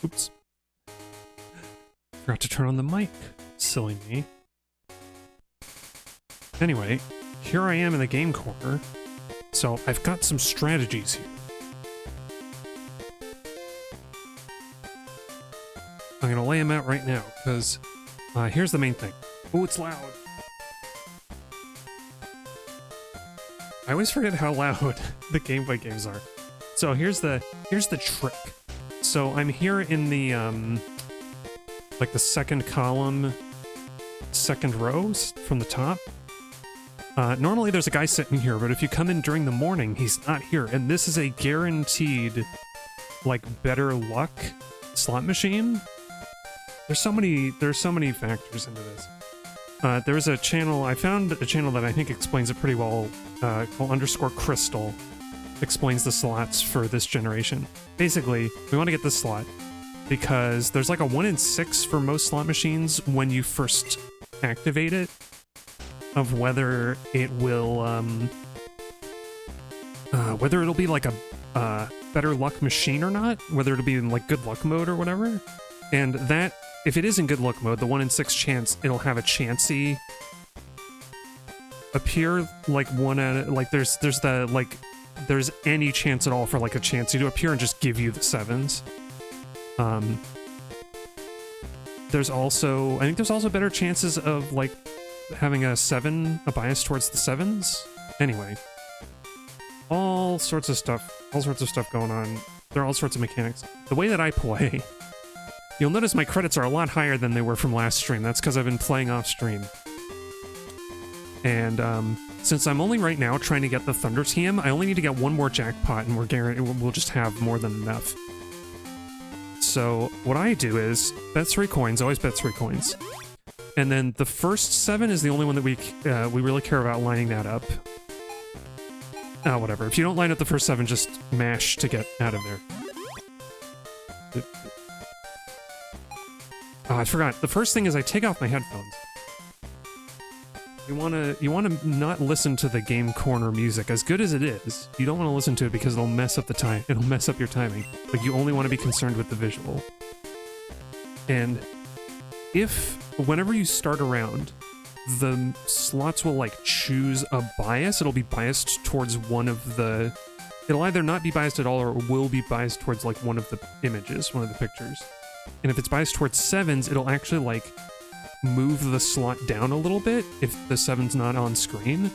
Oops. Forgot to turn on the mic. Silly me. Anyway, here I am in the game corner. So I've got some strategies here. I'm gonna lay them out right now, because here's the main thing. Oh, it's loud. I always forget how loud the Game Boy games are. So here's the trick. So I'm here in the like the second column, second row from the top. Normally there's a guy sitting here, but if you come in during the morning, he's not here. And this is a guaranteed, like, better luck slot machine. There's so many factors into this. There's a channel, I found a channel that I think explains it pretty well, called _Crystal. Explains the slots for this generation. Basically, we want to get this slot because there's like a 1 in 6 for most slot machines when you first activate it, of whether it will, whether it'll be like a better luck machine or not, whether it'll be in like good luck mode or whatever. And that, if it is in good luck mode, the 1 in 6 chance it'll have a chancey appear, like one at, like there's the, like, there's any chance at all for like a chancey to appear and just give you the 7s. There's also, I think there's also better chances of like having a bias towards the 7s. Anyway, all sorts of stuff going on. There are all sorts of mechanics. The way that I play, you'll notice my credits are a lot higher than they were from last stream. That's because I've been playing off stream. And since I'm only right now trying to get the Thunder Team, I only need to get one more jackpot and we'll just have more than enough. So what I do is bet 3 coins, always bet 3 coins. And then the first 7 is the only one that we really care about lining that up. Whatever. If you don't line up the first 7, just mash to get out of there. Oh, I forgot. The first thing is I take off my headphones. You wanna not listen to the game corner music, as good as it is. You don't want to listen to it because it'll mess up the time. It'll mess up your timing. Like, you only want to be concerned with the visual. And whenever you start a round, the slots will like choose a bias. It'll be biased towards one of the. It'll either not be biased at all or it will be biased towards like one of the images, one of the pictures. And if it's biased towards 7s, it'll actually like move the slot down a little bit if the 7's not on screen.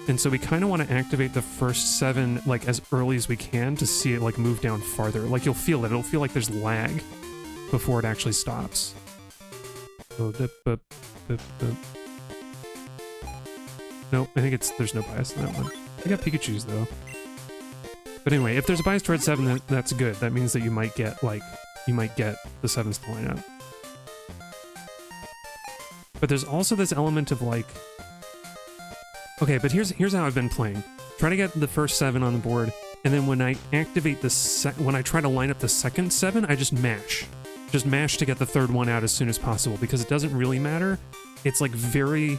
And so we kind of want to activate the first 7 like as early as we can to see it like move down farther. Like you'll feel it. It'll feel like there's lag before it actually stops. Oh, no, I think there's no bias in that one. I got Pikachu's though. But anyway, if there's a bias towards 7, that's good. That means that you might get the 7s to line up. But there's also this element of like, okay, but here's how I've been playing. Try to get the first 7 on the board, and then when I activate when I try to line up the second 7, I just mash. Just mash to get the third one out as soon as possible, because it doesn't really matter. It's like the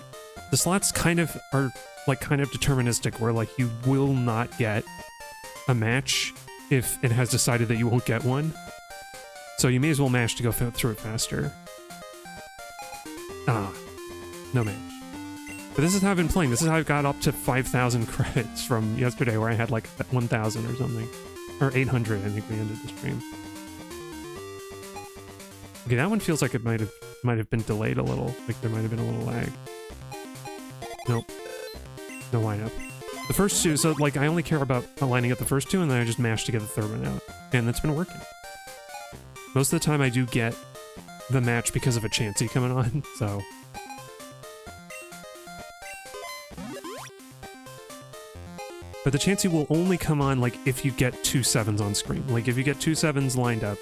slots kind of deterministic, where like you will not get a match if it has decided that you won't get one. So you may as well mash to go through it faster. No match. But this is how I've been playing. This is how I've got up to 5,000 credits from yesterday, where I had like 1,000 or something. Or 800, I think we ended the stream. Okay, that one feels like it might have been delayed a little. Like there might have been a little lag. Nope. No lineup. The first 2, so like I only care about lining up the first 2, and then I just mash to get the third one out. And that's been working. Most of the time I do get the match because of a chancey coming on, so. But the chancey will only come on like if you get 2 7s on screen. Like if you get 2 7s lined up,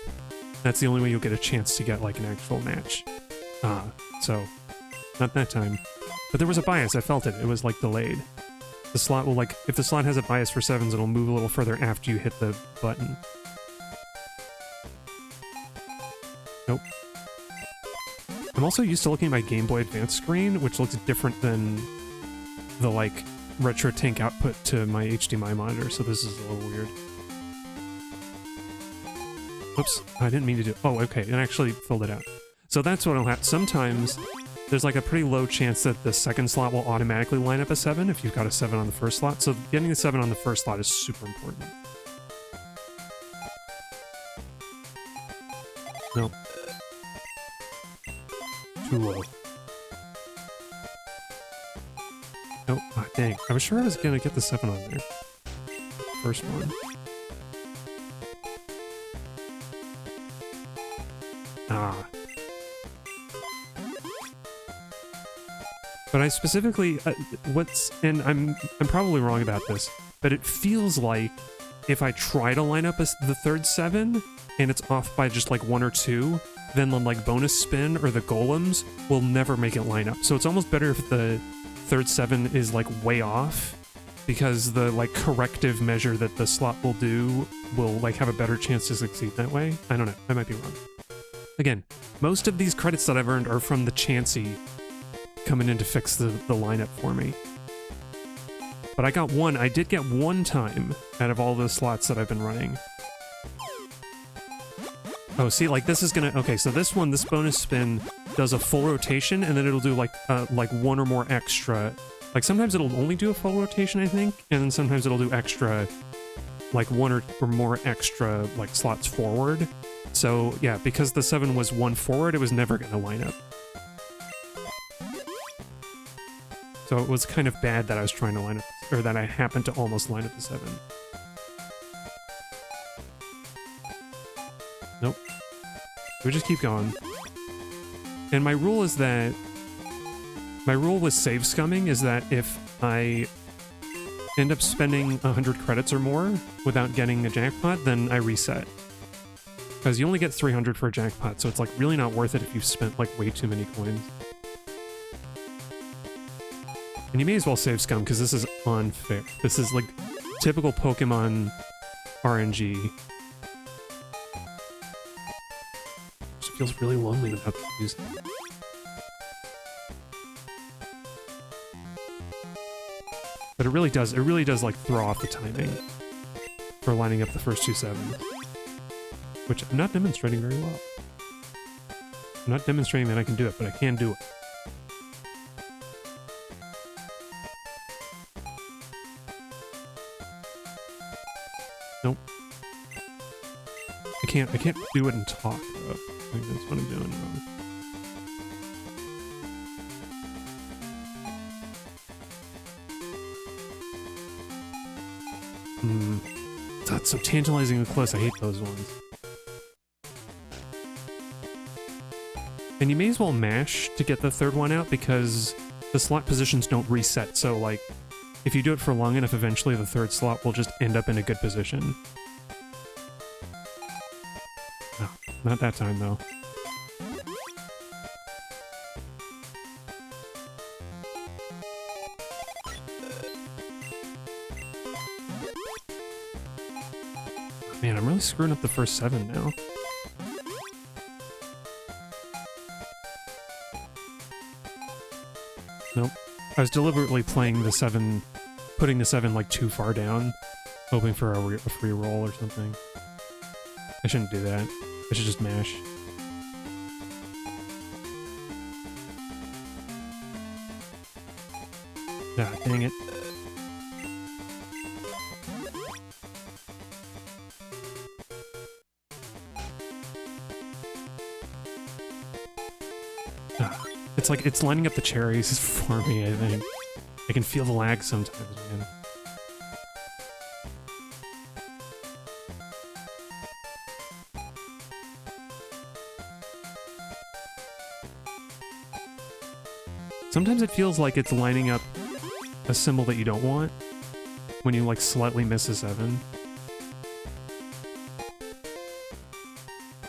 that's the only way you'll get a chance to get like an actual match. So not that time. But there was a bias, I felt it. It was like delayed. The slot will like, if the slot has a bias for 7s, it'll move a little further after you hit the button. Nope. I'm also used to looking at my Game Boy Advance screen, which looks different than the like retro tank output to my HDMI monitor, so this is a little weird. Oops, I didn't mean to do... Oh, okay, it actually filled it out. So that's what will happen. Sometimes there's like a pretty low chance that the second slot will automatically line up a 7 if you've got a 7 on the first slot. So getting the 7 on the first slot is super important. Nope. Too low. Oh, ah, dang. I was sure I was gonna get the 7 on there. First one. Ah. But I specifically, and I'm probably wrong about this, but it feels like if I try to line up the third 7, and it's off by just like 1 or 2, then the like bonus spin or the golems will never make it line up. So it's almost better if the third 7 is like way off, because the like corrective measure that the slot will do will like have a better chance to succeed that way. I don't know, I might be wrong. Again, most of these credits that I've earned are from the Chansey coming in to fix the lineup for me. But I did get one time out of all the slots that I've been running. Oh, see, like this is gonna, okay, so this bonus spin does a full rotation, and then it'll do like 1 or more extra. Like sometimes it'll only do a full rotation, I think, and then sometimes it'll do extra, like 1 or more extra like slots forward. So yeah, because the 7 was 1 forward, it was never gonna line up. So it was kind of bad that I was trying to line up, or that I happened to almost line up the 7. Nope. We just keep going. And my rule is that... My rule with save scumming is that if I end up spending 100 credits or more without getting a jackpot, then I reset. Because you only get 300 for a jackpot, so it's like really not worth it if you've spent like way too many coins. And you may as well save scum, because this is unfair. This is like typical Pokemon RNG. It feels really lonely without the music. But it really does like throw off the timing for lining up the first 2 7s. Which I'm not demonstrating very well. I'm not demonstrating that I can do it, but I can do it. Nope. I can't do it and talk, though. I think that's what I'm doing wrong. That's so tantalizingly close. I hate those ones. And you may as well mash to get the third one out, because the slot positions don't reset. So, like, if you do it for long enough, eventually the third slot will just end up in a good position. Oh, not that time, though. Man, I'm really screwing up the first 7 now. Nope. I was deliberately playing the 7, putting the 7 like too far down, hoping for a free roll or something. I shouldn't do that. I should just mash. Ah, dang it. It's like, it's lining up the cherries for me, I think. I can feel the lag sometimes, man. Sometimes it feels like it's lining up a symbol that you don't want when you, like, slightly miss a 7.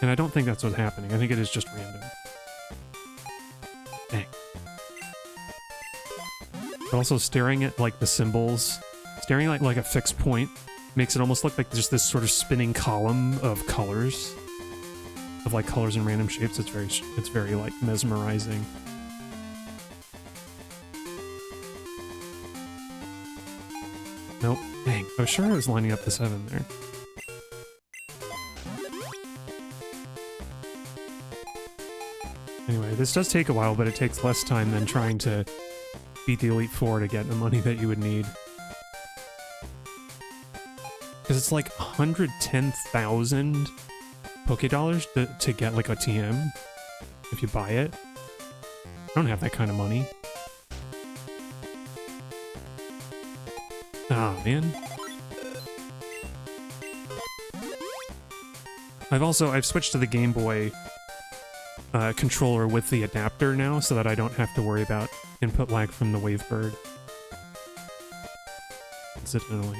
And I don't think that's what's happening. I think it is just random. Dang. But also staring at, like, the symbols, staring at, like, a fixed point makes it almost look like there's this sort of spinning column of colors. Of, like, colors and random shapes. It's very, like, mesmerizing. Nope. Dang. I was sure I was lining up the 7 there. Sorry, this does take a while, but it takes less time than trying to beat the Elite Four to get the money that you would need. Because it's like 110,000 Poké Dollars to get like a TM if you buy it. I don't have that kind of money. Ah, man. I've switched to the Game Boy controller with the adapter now so that I don't have to worry about input lag from the Wavebird. Incidentally.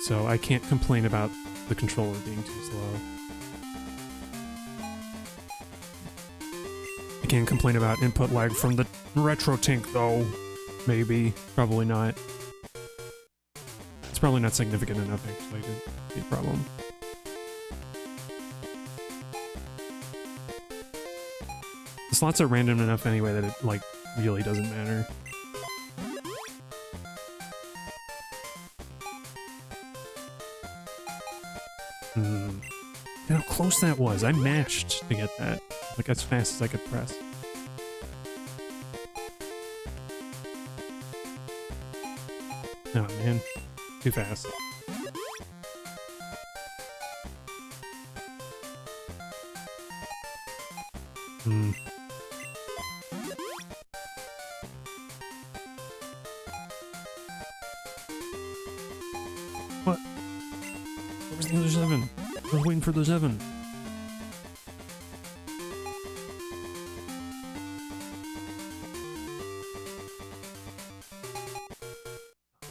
So I can't complain about the controller being too slow. I can't complain about input lag from the RetroTink though. Maybe. Probably not. It's probably not significant enough actually to be a problem. The slots are random enough anyway that it, like, really doesn't matter. Look how close that was. I mashed to get that. Like, as fast as I could press. Oh, man. Too fast. What? Where's the other 7? I was waiting for the 7.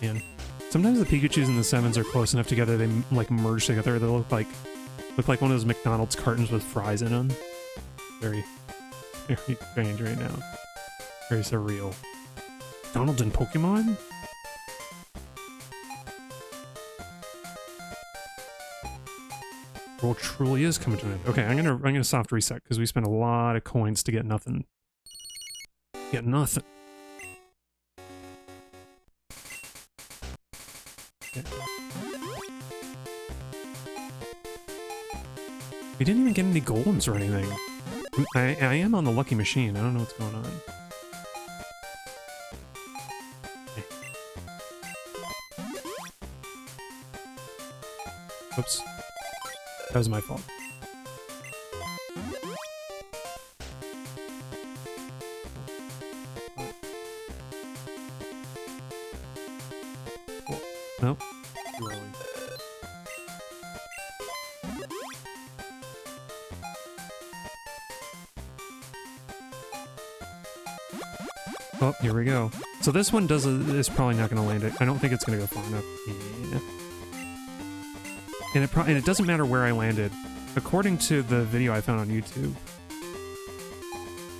Man. Sometimes the Pikachus and the 7s are close enough together they like merge together. They look like one of those McDonald's cartons with fries in them. Very, very strange right now. Very surreal. McDonald's and Pokemon? World truly is coming to an end. Okay, I'm gonna soft reset because we spent a lot of coins to get nothing. Get nothing. Okay. We didn't even get any golems or anything. I am on the lucky machine. I don't know what's going on. Okay. Oops. That was my fault. Nope. Too early. Oh, here we go. So this one is probably not going to land it. I don't think it's going to go far enough. Yeah. And it doesn't matter where I landed. According to the video I found on YouTube,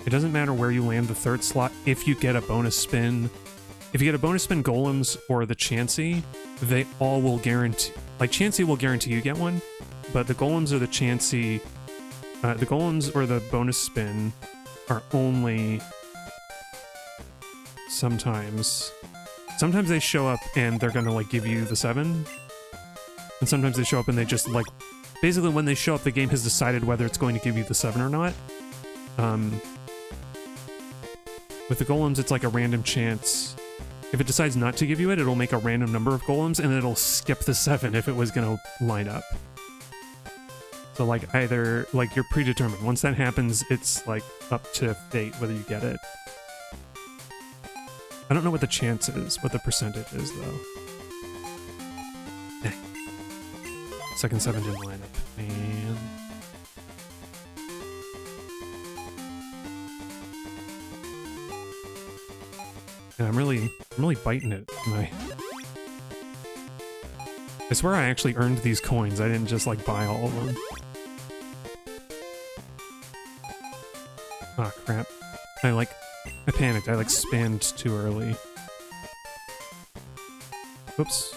it doesn't matter where you land the third slot if you get a bonus spin. If you get a bonus spin Golems or the Chansey, they all will guarantee... Like, Chansey will guarantee you get one, but the Golems or the Chansey... the Golems or the bonus spin are only... Sometimes they show up and they're gonna, like, give you the 7. And sometimes they show up and they just, like... Basically, when they show up, the game has decided whether it's going to give you the 7 or not. With the Golems, it's like a random chance. If it decides not to give you it, it'll make a random number of Golems, and it'll skip the 7 if it was gonna line up. So, like, either... Like, you're predetermined. Once that happens, it's, like, up to fate whether you get it. I don't know what the chance is, what the percentage is, though. Second 7 didn't line up, man. And I'm really biting it. I swear I actually earned these coins. I didn't just, like, buy all of them. Ah, crap. I panicked. I, like, spammed too early. Oops.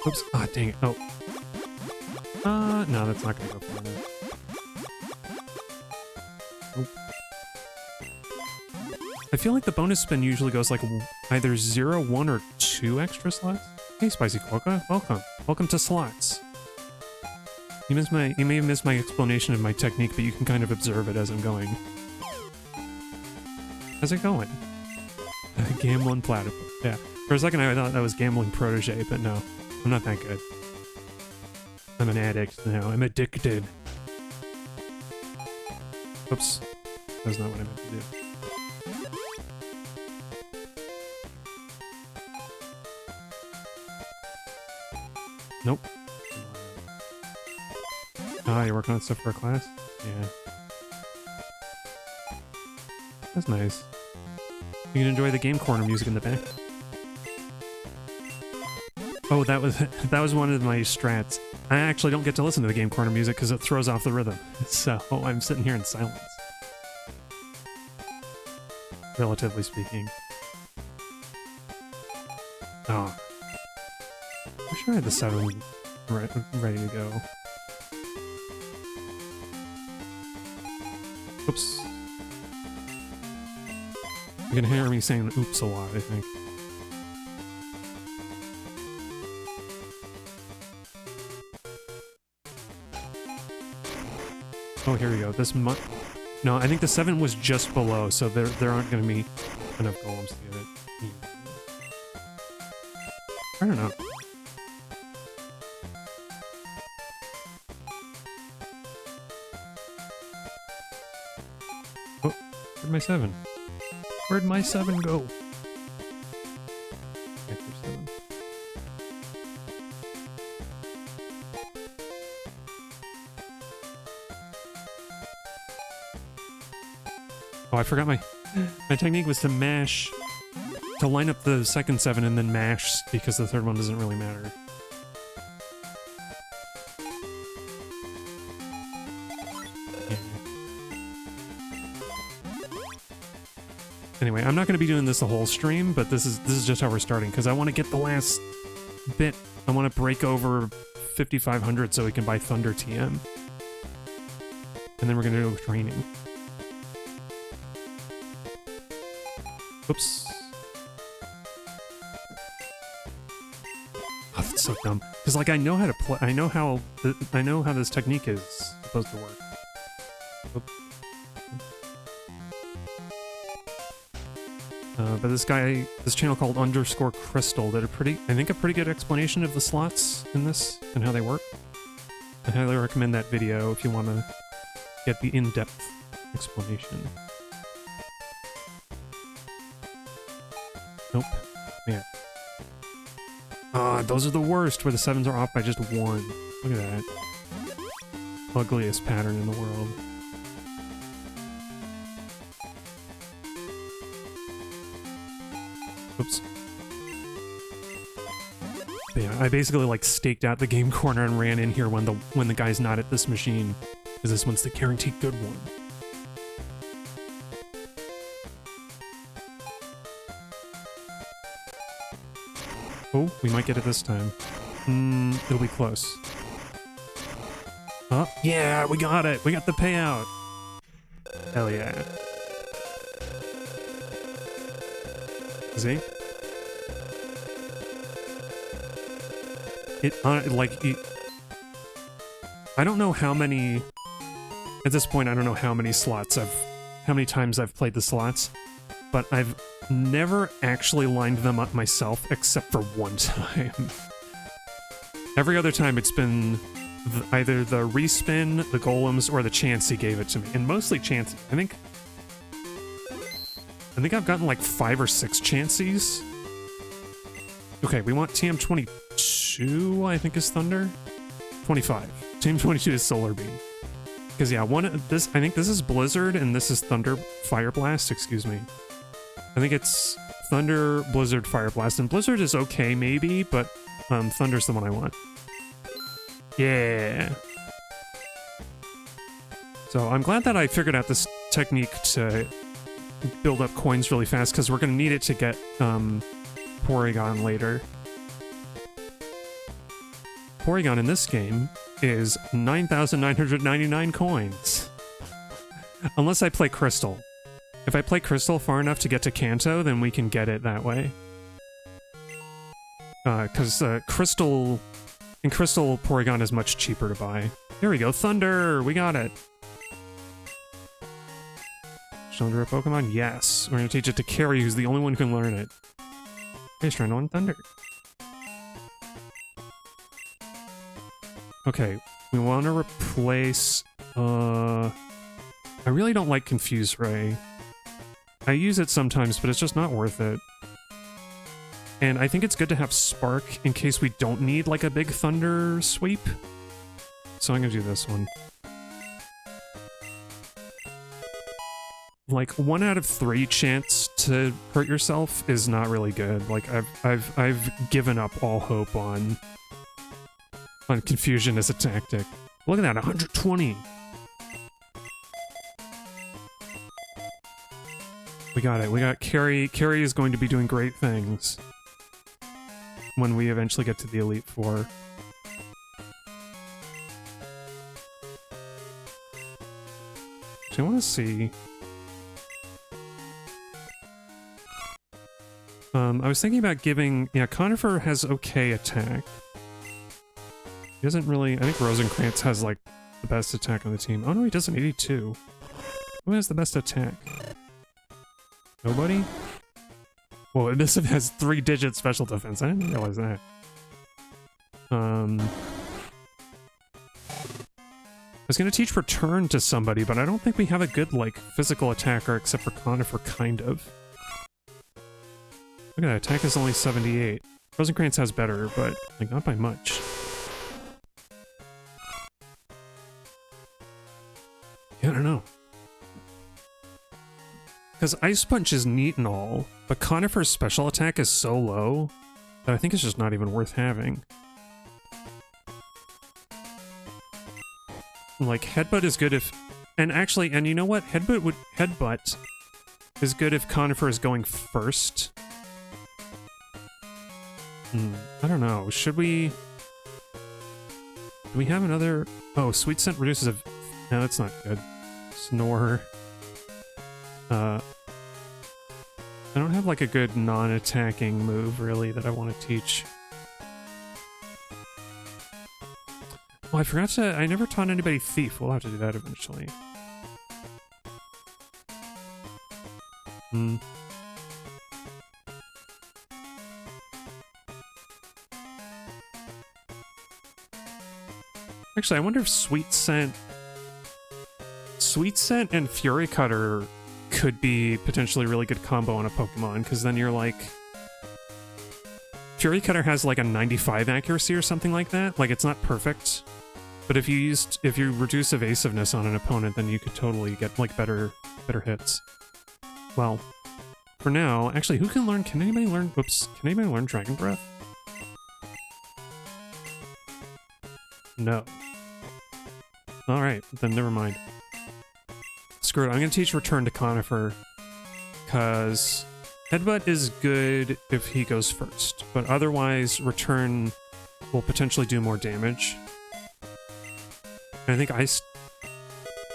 Oops. Ah, dang it. Oh. No, that's not gonna go far enough. Nope. feel like the bonus spin usually goes like either 0, 1, or 2 extra slots. Hey, Spicy Quokka, welcome. Welcome to slots. You may have missed my explanation of my technique, but you can kind of observe it as I'm going. How's it going? Gambling platypus. Yeah. For a second I thought that was gambling protege, but no. I'm not that good. I'm an addict now. I'm addicted. Oops. That's not what I meant to do. Nope. Ah, you're working on stuff for a class? Yeah. That's nice. You can enjoy the game corner music in the back. Oh, that was one of my strats. I actually don't get to listen to the game corner music because it throws off the rhythm. So I'm sitting here in silence. Relatively speaking. Oh. I'm sure I had the 7 ready to go. Oops. You can hear me saying oops a lot, I think. Oh, here we go. No, I think the 7 was just below, so there aren't going to be enough golems to get it. I don't know. Oh, where'd my 7? Where'd my 7 go? Oh, I forgot my technique was to mash, to line up the second 7 and then mash, because the third one doesn't really matter. Yeah. Anyway, I'm not going to be doing this the whole stream, but this is just how we're starting, because I want to get the last bit. I want to break over 5,500 so we can buy Thunder TM. And then we're going to do training. Oops. Oh, that's so dumb. Because like I know how to play. I know how this technique is supposed to work. Oops. But this channel called _Crystal did a pretty good explanation of the slots in this and how they work. I highly recommend that video if you want to get the in-depth explanation. Nope. Man. Ah, those are the worst, where the 7s are off by just 1. Look at that. Ugliest pattern in the world. Oops. But yeah, I basically like staked out the game corner and ran in here when the guy's not at this machine, because this one's the guaranteed good one. Oh, we might get it this time. It'll be close. Oh, yeah, we got it! We got the payout! Hell yeah. See? I don't know how many... At this point, I don't know how many times I've played the slots, but I've never actually lined them up myself except for one time. Every other time it's been either the respin, the golems, or the Chansey gave it to me. And mostly Chansey. I think I've gotten like 5 or 6 Chanseys. Okay, we want TM22, I think is Thunder. 25. TM22 is Solar Beam. Because yeah, I think this is Blizzard and this is Thunder Fire Blast, excuse me. I think it's Thunder, Blizzard, Fire Blast, and Blizzard is okay, maybe, but Thunder's the one I want. Yeah. So I'm glad that I figured out this technique to build up coins really fast, because we're going to need it to get Porygon later. Porygon in this game is 9,999 coins. Unless I play Crystal. If I play Crystal far enough to get to Kanto, then we can get it that way. Because Crystal... In Crystal, Porygon is much cheaper to buy. There we go, Thunder! We got it! Should I learn a Pokemon? Yes. We're gonna teach it to Carrie, who's the only one who can learn it. He's trying to learn Thunder. Okay, we want to replace... I really don't like Confuse Ray. I use it sometimes, but it's just not worth it. And I think it's good to have Spark in case we don't need, like, a big Thunder sweep. So I'm gonna do this one. Like, 1 out of 3 chance to hurt yourself is not really good. Like, I've given up all hope on confusion as a tactic. Look at that, 120! We got it. We got Carrie. Carrie is going to be doing great things when we eventually get to the Elite Four. So I want to see... I was thinking about giving... Yeah, Conifer has okay attack. He doesn't really... I think Rosencrantz has, like, the best attack on the team. Oh no, he does an 82. Who has the best attack? Nobody? Well, this has 3-digit special defense. I didn't realize that. I was gonna teach Return to somebody, but I don't think we have a good, like, physical attacker except for Conifer, kind of. Look at that, attack is only 78. Rosencrantz has better, but, like, not by much. Yeah, I don't know. Because Ice Punch is neat and all, but Conifer's special attack is so low that I think it's just not even worth having. Like, Headbutt is good if... And actually, and you know what? Headbutt is good if Conifer is going first. I don't know. Should we... Do we have another... Oh, Sweet Scent reduces a... No, that's not good. Snore. I don't have, like, a good non-attacking move, really, that I want to teach. Oh, I forgot to... I never taught anybody Thief. We'll have to do that eventually. Actually, I wonder if Sweet Scent and Fury Cutter could be potentially a really good combo on a Pokemon, because then you're like... Fury Cutter has like a 95 accuracy or something like that. Like, it's not perfect, but if you reduce evasiveness on an opponent, then you could totally get like better hits. Well, for now, actually, can anybody learn Dragon Breath? No. Alright, then never mind. Screw it, I'm gonna teach Return to Conifer, because Headbutt is good if he goes first, but otherwise Return will potentially do more damage. And I think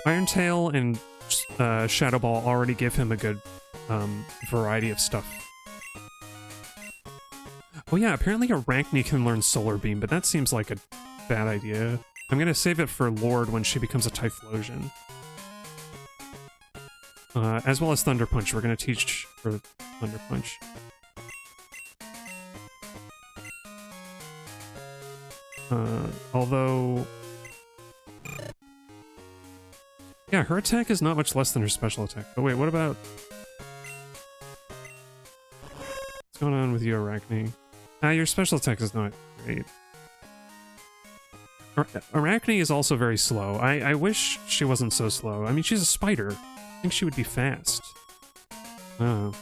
Iron Tail and Shadow Ball already give him a good variety of stuff. Oh yeah, apparently Arachne can learn Solar Beam, but that seems like a bad idea. I'm gonna save it for Lorde when she becomes a Typhlosion. As well as Thunder Punch. We're gonna teach for Thunder Punch. Although... Yeah, her attack is not much less than her special attack. But wait, what about... What's going on with you, Arachne? Your special attack is not great. Arachne is also very slow. I wish she wasn't so slow. I mean, she's a spider. I think she would be fast. Oh.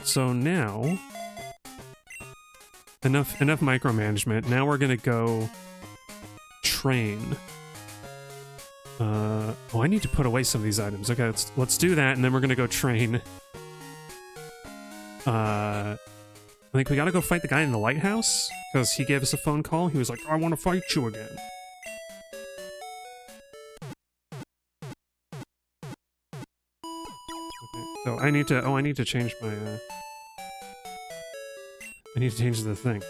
So now... Enough micromanagement. Now we're gonna go... train. Oh, I need to put away some of these items. Okay, let's do that, and then we're gonna go train. I think we gotta go fight the guy in the lighthouse, because he gave us a phone call. He was like, I want to fight you again. So I need to, oh, I need to change my, I need to change the thing.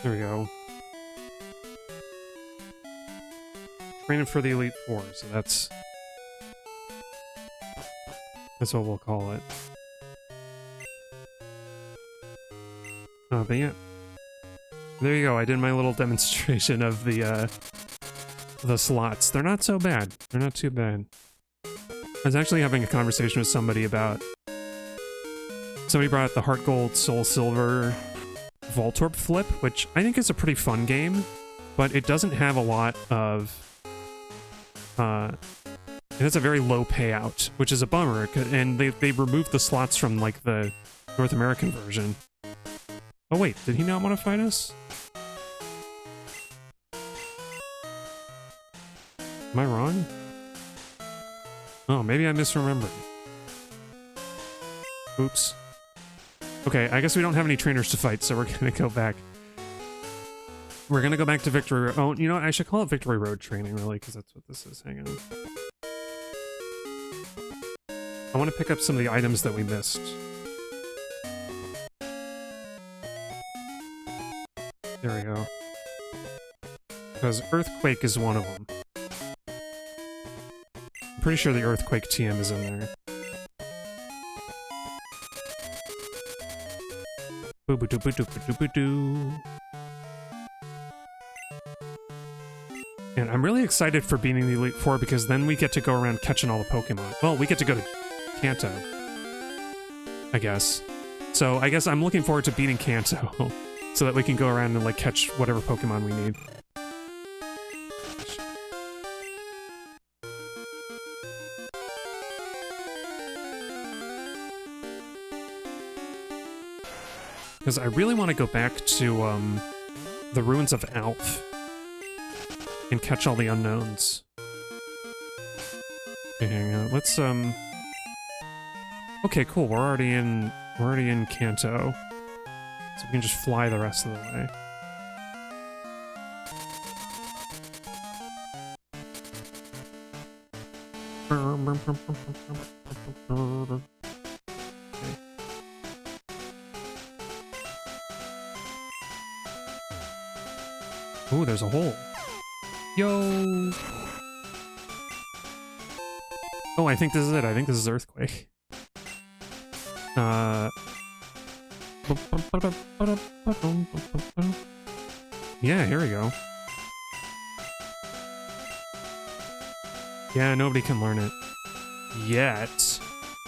There we go. Training for the Elite Four, so that's what we'll call it. But yeah. There you go, I did my little demonstration of the slots. They're not so bad. They're not too bad. I was actually having a conversation with somebody about... Somebody brought up the Heart Gold Soul Silver Voltorb Flip, which I think is a pretty fun game, but it doesn't have a lot of... it has a very low payout, which is a bummer, and they removed the slots from, like, the North American version. Oh wait, did he not want to fight us? Am I wrong? Oh, maybe I misremembered. Oops. Okay, I guess we don't have any trainers to fight, so we're gonna go back. We're gonna go back to Victory Road. Oh, you know what? I should call it Victory Road Training, really, because that's what this is. Hang on. I want to pick up some of the items that we missed. There we go. Because Earthquake is one of them. I'm pretty sure the Earthquake TM is in there. Boo-boo-doo-boo-doo-boo-doo-boo-doo. And I'm really excited for beating the Elite Four because then we get to go around catching all the Pokemon. Well, we get to go to Kanto, I guess. So I guess I'm looking forward to beating Kanto so that we can go around and like catch whatever Pokemon we need. Because I really want to go back to the ruins of Alph and catch all the unknowns. Okay, hang on. Let's okay, cool. We're already in Kanto, so we can just fly the rest of the way. Ooh, there's a hole. Yo! Oh, I think this is it. I think this is Earthquake. Yeah, here we go. Yeah, nobody can learn it. Yet.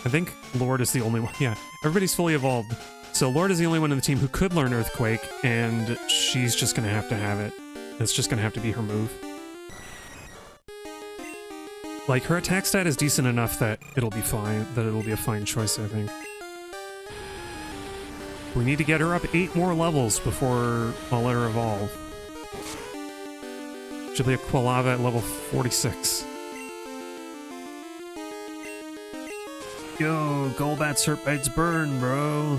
I think Lorde is the only one. Yeah, everybody's fully evolved. So Lorde is the only one in the team who could learn Earthquake, and she's just gonna have to have it. It's just gonna have to be her move. Like, her attack stat is decent enough that it'll be fine, that it'll be a fine choice, I think. We need to get her up 8 more levels before I'll let her evolve. She'll be a Quilava at level 46. Yo, Golbat Hurt Bites burn, bro.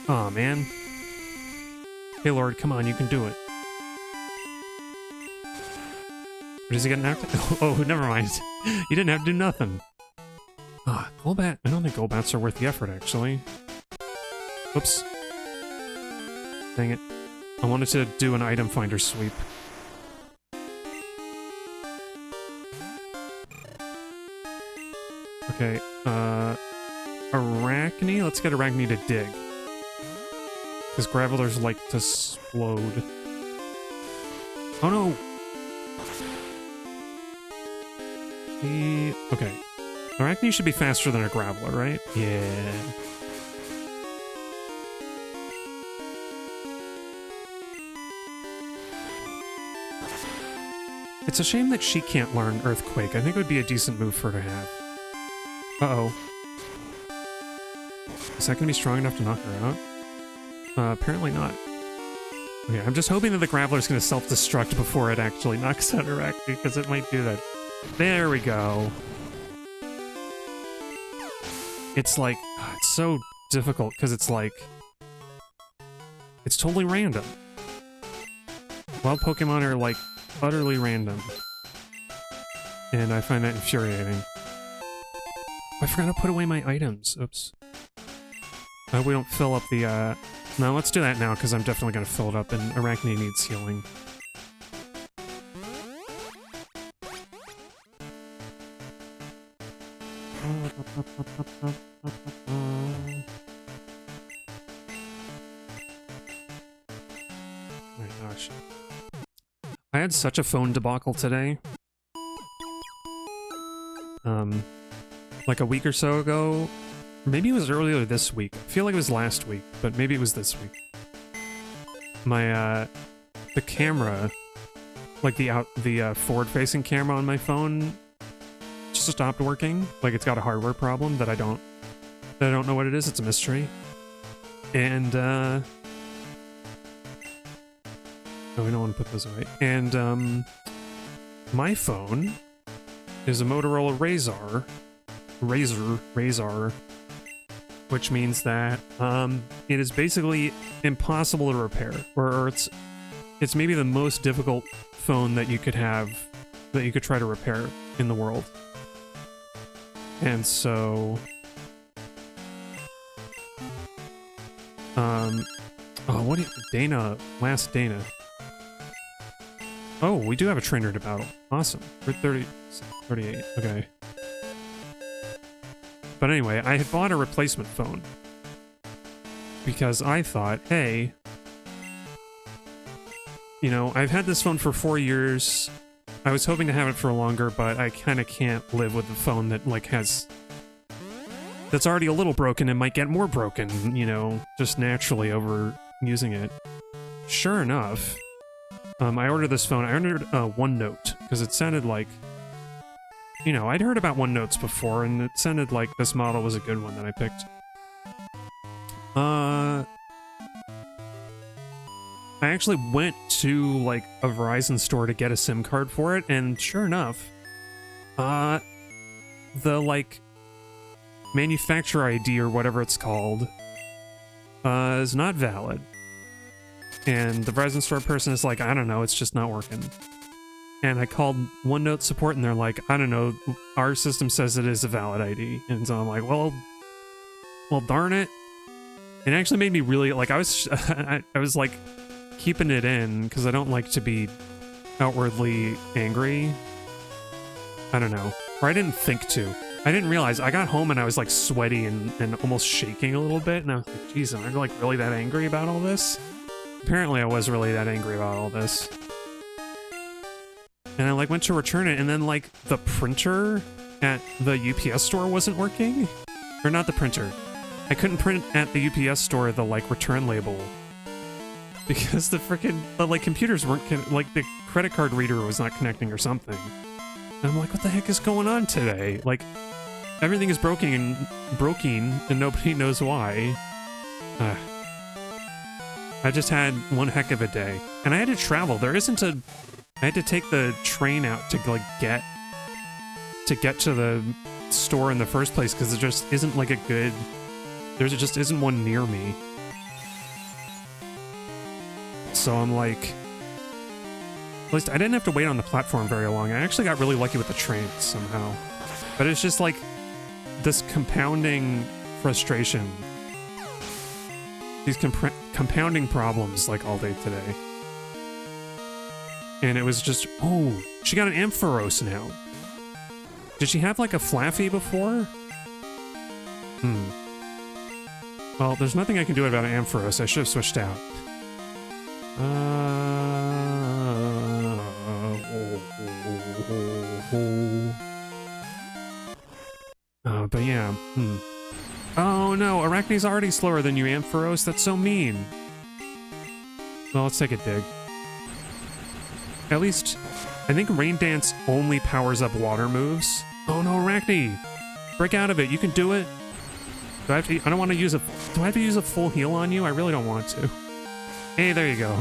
Aw, man. Hey, Lord, come on, you can do it. Or does he get knocked out? Oh, never mind. You didn't have to do nothing. Ah, Golbat. I don't think Golbats are worth the effort, actually. Oops. Dang it. I wanted to do an item finder sweep. Okay, Arachne? Let's get Arachne to dig. Because Gravelers like to explode. Oh no! Okay. Arachne should be faster than a Graveler, right? Yeah. It's a shame that she can't learn Earthquake. I think it would be a decent move for her to have. Uh-oh. Is that gonna be strong enough to knock her out? Apparently not. Okay, I'm just hoping that the Grappler's going to self-destruct before it actually knocks out Arachne, because it might do that. There we go. It's like, it's so difficult, because it's like, it's totally random. Wild Pokemon are like utterly random. And I find that infuriating. I forgot to put away my items. Oops. I hope we don't fill up the, No, let's do that now, because I'm definitely going to fill it up, and Arachne needs healing. Oh my gosh. I had such a phone debacle today. Like a week or so ago, maybe it was earlier this week. I feel like it was last week, but maybe it was this week. My, the camera, like the forward-facing camera on my phone just stopped working. Like it's got a hardware problem that I don't know what it is. It's a mystery. And, oh, we don't want to put those away. And, my phone is a Motorola Razr, which means that it is basically impossible to repair, or it's maybe the most difficult phone that you could have, that you could try to repair in the world. And so, oh, what do you, last Dana. Oh, we do have a trainer to battle. Awesome. We're 38, okay. But anyway, I had bought a replacement phone because I thought, hey, you know, I've had this phone for 4 years. I was hoping to have it for longer, but I kind of can't live with a phone that, like, that's already a little broken and might get more broken, you know, just naturally over using it. Sure enough, I ordered this phone. I ordered OneNote because it sounded like, you know, I'd heard about OneNotes before, and it sounded like this model was a good one that I picked. I actually went to, like, a Verizon store to get a SIM card for it, and sure enough, the, like, manufacturer ID or whatever it's called, is not valid. And the Verizon store person is like, I don't know, it's just not working. And I called OneNote support, and they're like, I don't know, our system says it is a valid ID. And so I'm like, well, darn it. It actually made me really, like, I was like, keeping it in, because I don't like to be outwardly angry. I don't know. Or I didn't think to. I didn't realize. I got home, and I was, like, sweaty and almost shaking a little bit, and I was like, geez, am I, like, really that angry about all this? Apparently I was really that angry about all this. And I, like, went to return it, and then, like, the printer at the UPS store wasn't working? Or not the printer. I couldn't print at the UPS store the, like, return label. Because the like, computers weren't, like, the credit card reader was not connecting or something. And I'm like, what the heck is going on today? Like, everything is broken, and nobody knows why. I just had one heck of a day. And I had to travel. I had to take the train out to, like, get to the store in the first place, because there just isn't, like, there just isn't one near me. So I'm like, at least I didn't have to wait on the platform very long. I actually got really lucky with the trains somehow. But it's just like this compounding frustration. These compounding problems, like, all day today. And it was just, oh, she got an Ampharos now. Did she have, like, a Flaffy before? Well, there's nothing I can do about an Ampharos. I should have switched out. But yeah, Oh no, Arachne's already slower than you, Ampharos. That's so mean. Well, let's take a dig. At least, I think Rain Dance only powers up water moves. Oh no, Arachne! Break out of it, you can do it! Do I have to use a full heal on you? I really don't want to. Hey, there you go.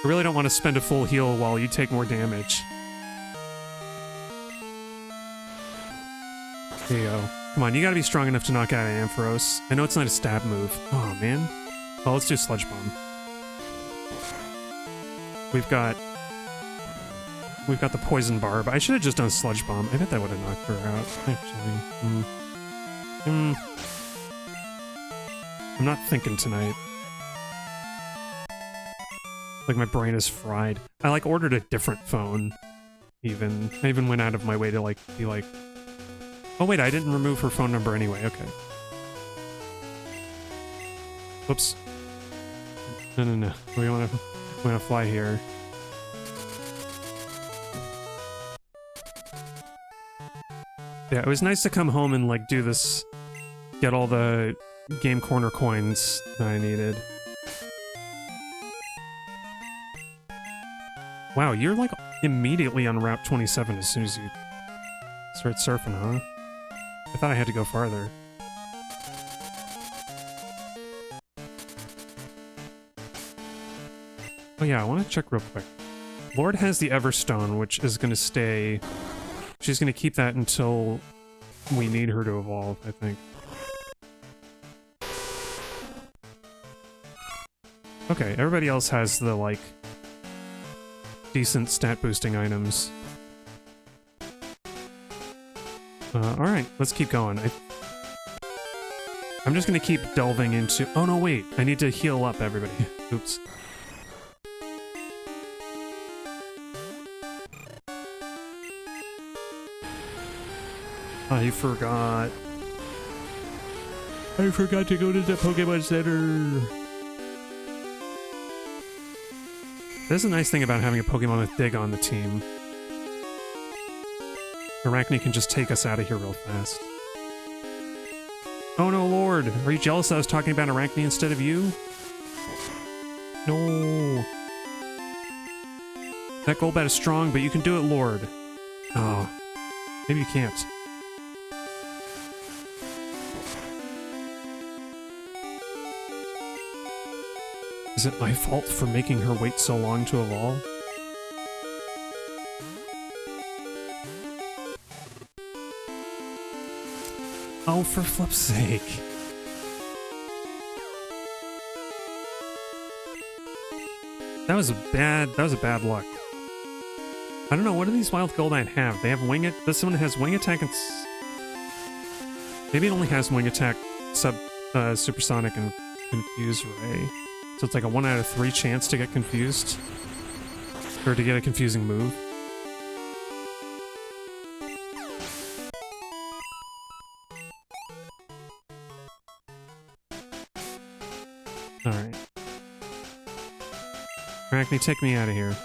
I really don't want to spend a full heal while you take more damage. There you go. Come on, you gotta be strong enough to knock out Ampharos. I know it's not a stab move. Oh, man. Well, let's do Sludge Bomb. We've got the Poison Barb. I should have just done Sludge Bomb. I bet that would have knocked her out, actually. I'm not thinking tonight. Like, my brain is fried. I, like, ordered a different phone, even. I even went out of my way to, like, be like... Oh, wait, I didn't remove her phone number anyway. Okay. Whoops. No. We want to fly here. Yeah, it was nice to come home and, like, do this... Get all the Game Corner coins that I needed. Wow, you're, like, immediately on Route 27 as soon as you start surfing, huh? I thought I had to go farther. Oh yeah, I want to check real quick. Lorde has the Everstone, which is going to stay... She's going to keep that until we need her to evolve, I think. Okay, everybody else has the, like, decent stat boosting items. Alright, let's keep going. I'm just gonna keep delving into... Oh no, wait! I need to heal up everybody. Oops. I forgot. I forgot to go to the Pokemon Center. That's a nice thing about having a Pokemon with Dig on the team. Arachne can just take us out of here real fast. Oh no, Lorde! Are you jealous that I was talking about Arachne instead of you? No. That Golbat is strong, but you can do it, Lorde. Oh. Maybe you can't. Is it my fault for making her wait so long to evolve? Oh, for flip's sake. That was bad luck. I don't know, what do these wild Golbat have? They have wing it. This one has wing attack and maybe it only has wing attack, supersonic and confuse ray. So it's like a 1 out of 3 chance to get confused. Or to get a confusing move. Alright. Arachne, take me out of here.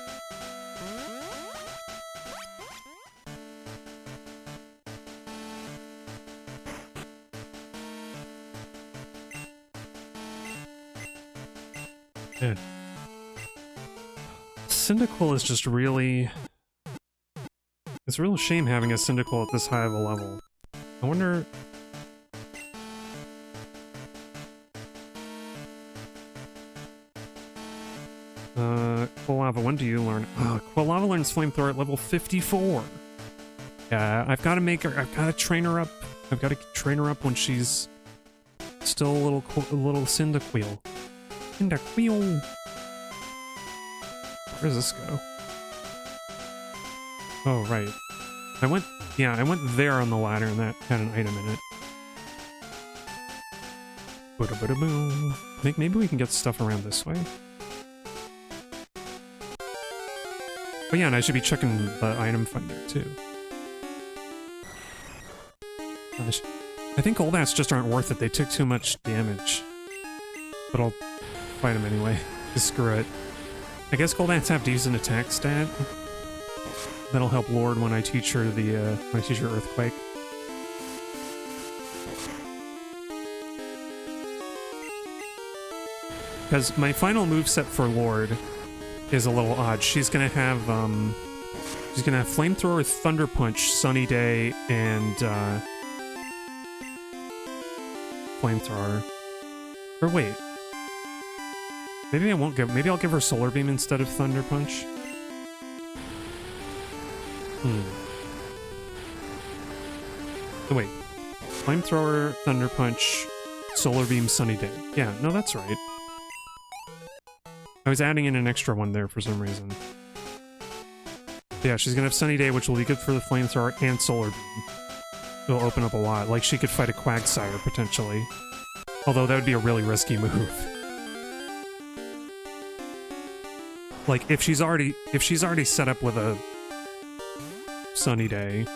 Yeah. Cyndaquil is just really... It's a real shame having a Cyndaquil at this high of a level. I wonder... Quilava, when do you learn? Quilava learns Flamethrower at level 54. Yeah, I've got to make her... I've got to train her up. I've got to train her up when she's still a little Cyndaquil. Cyndaquil. Where does this go? Oh, right. I went there on the ladder and that had an item in it. Bada-bada-boom. I think maybe we can get stuff around this way. Oh yeah, and I should be checking the item finder too. Gosh. I think Golbats just aren't worth it. They took too much damage. But I'll fight them anyway. Just screw it. I guess Golbats have decent attack stat. That'll help Lorde when I teach her when I teach her Earthquake. Because my final moveset for Lorde is a little odd. She's gonna have Flamethrower, Thunder Punch, Sunny Day, and Flamethrower. Or wait. Maybe I won't give... Maybe I'll give her Solar Beam instead of Thunder Punch. Oh, wait. Flamethrower, Thunder Punch, Solar Beam, Sunny Day. Yeah, no, that's right. I was adding in an extra one there for some reason. Yeah, she's gonna have Sunny Day, which will be good for the Flamethrower and Solar Beam. It'll open up a lot. Like, she could fight a Quagsire, potentially. Although, that would be a really risky move. Like, if she's already set up with a Sunny Day,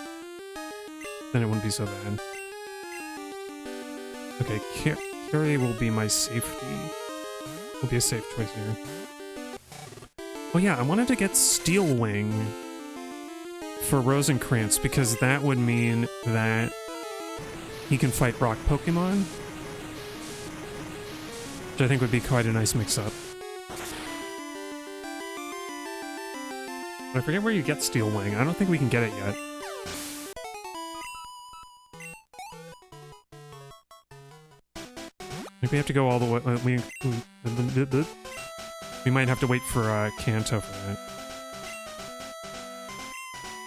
then it wouldn't be so bad. Okay, Carrie will be my safety. Will be a safe choice here. Oh yeah, I wanted to get Steel Wing for Rosencrantz, because that would mean that he can fight rock Pokemon. Which I think would be quite a nice mix-up. I forget where you get Steel Wing. I don't think we can get it yet. Maybe we have to go all the way... we might have to wait for Kanto for that.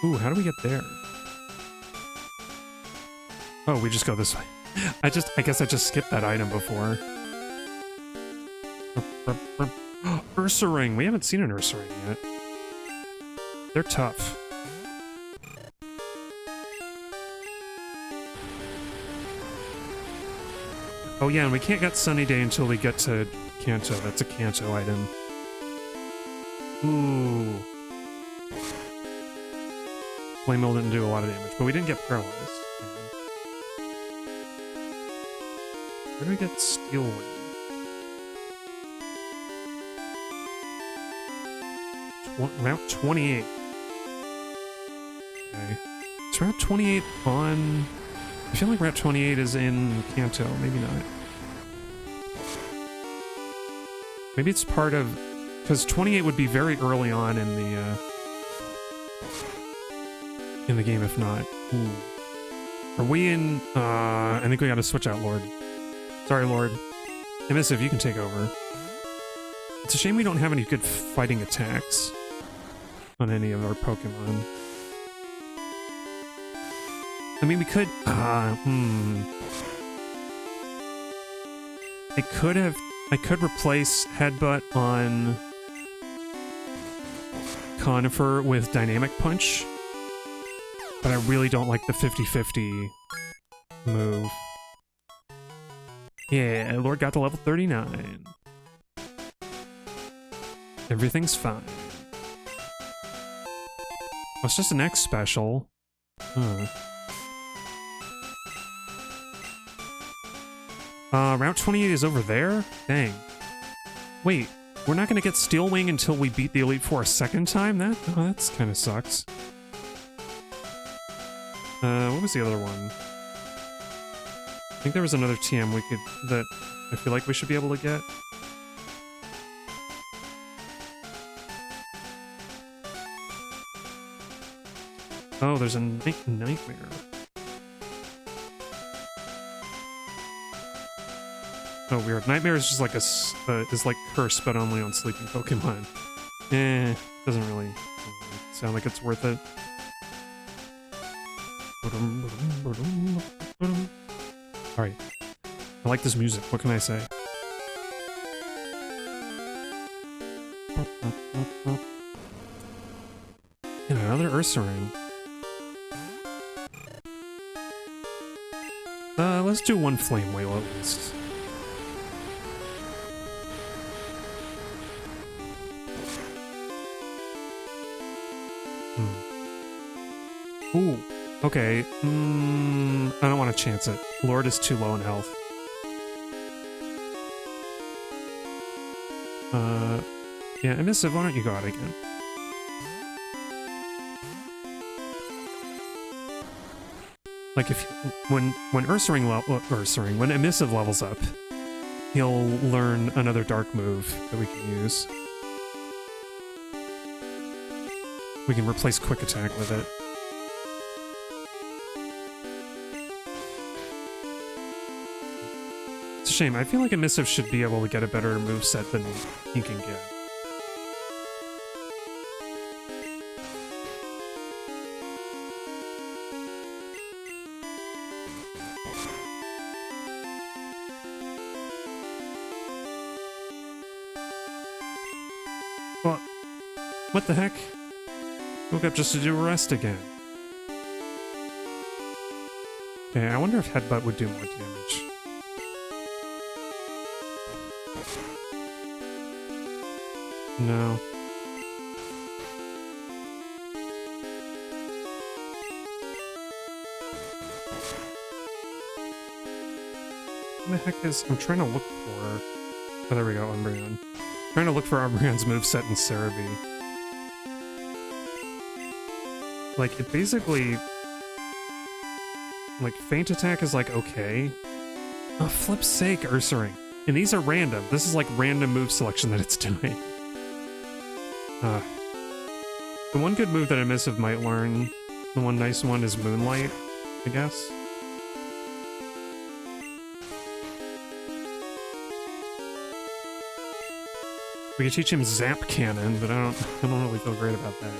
Ooh, how do we get there? Oh, we just go this way. I guess I just skipped that item before. Ursaring! We haven't seen an Ursaring yet. They're tough. Oh yeah, and we can't get Sunny Day until we get to Kanto. That's a Kanto item. Ooh. Flame Mill didn't do a lot of damage, but we didn't get paralyzed. Where do we get Steel Wing? Route 28. Okay. It's Route 28 on... I feel like Route 28 is in Kanto. Maybe not. Maybe it's part of... Because 28 would be very early on in the game, if not. Ooh. Are we in... I think we gotta switch out Lorde. Sorry, Lorde. Emissive, you can take over. It's a shame we don't have any good fighting attacks on any of our Pokemon. I mean, we could... I could replace Headbutt on Conifer with Dynamic Punch, but I really don't like the 50-50 move. Yeah, Lord got to level 39. Everything's fine. Oh, it's just an X special. Huh. Route 28 is over there? Dang. Wait, we're not gonna get Steel Wing until we beat the Elite Four a second time? That's kind of sucks. What was the other one? I think there was another TM that I feel like we should be able to get. Oh, there's a nightmare. Oh, weird. Nightmare is just like is like Curse, but only on sleeping Pokemon. Doesn't really sound like it's worth it. Alright. I like this music. What can I say? And another Ursaring. Let's do one Flame Whale at least. Ooh, okay. I don't want to chance it. Lord is too low in health. Yeah, Emissive, why don't you go out again? Like if when Ursaring when Emissive levels up, he'll learn another dark move that we can use. We can replace Quick Attack with it. It's a shame. I feel like Emissive should be able to get a better moveset than he can get. Well, what the heck? Woke up just to do rest again. Okay, I wonder if Headbutt would do more damage. No. What the heck is... I'm trying to look for... Oh, there we go, Umbreon. Trying to look for Umbreon's moveset in Cerebi. Like, it basically... Like, Feint Attack is, like, okay. Oh, flip's sake, Ursaring. And these are random. This is, like, random move selection that it's doing. The one good move that Emissive might learn, the one nice one, is Moonlight, I guess. We could teach him Zap Cannon, but I don't really feel great about that.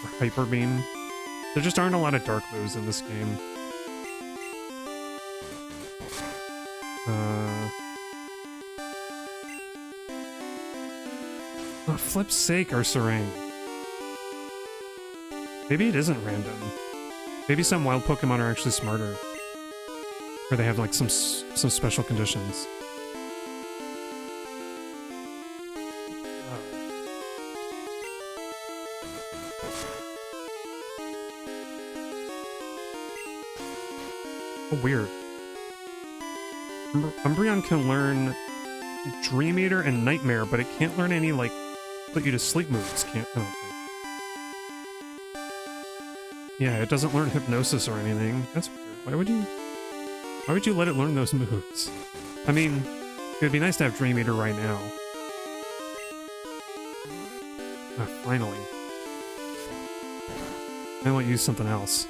Or Hyper Beam. There just aren't a lot of dark moves in this game. Oh, flip's sake, Ursaring. Maybe it isn't random. Maybe some wild Pokemon are actually smarter. Or they have, like, some special conditions. Oh, weird. Umbreon can learn Dream Eater and Nightmare, but it can't learn any, like, put you to sleep moves, can't... Oh, okay. Yeah, it doesn't learn Hypnosis or anything. That's weird. Why would you let it learn those moves? I mean, it would be nice to have Dream Eater right now. Ah, finally. I want to use something else.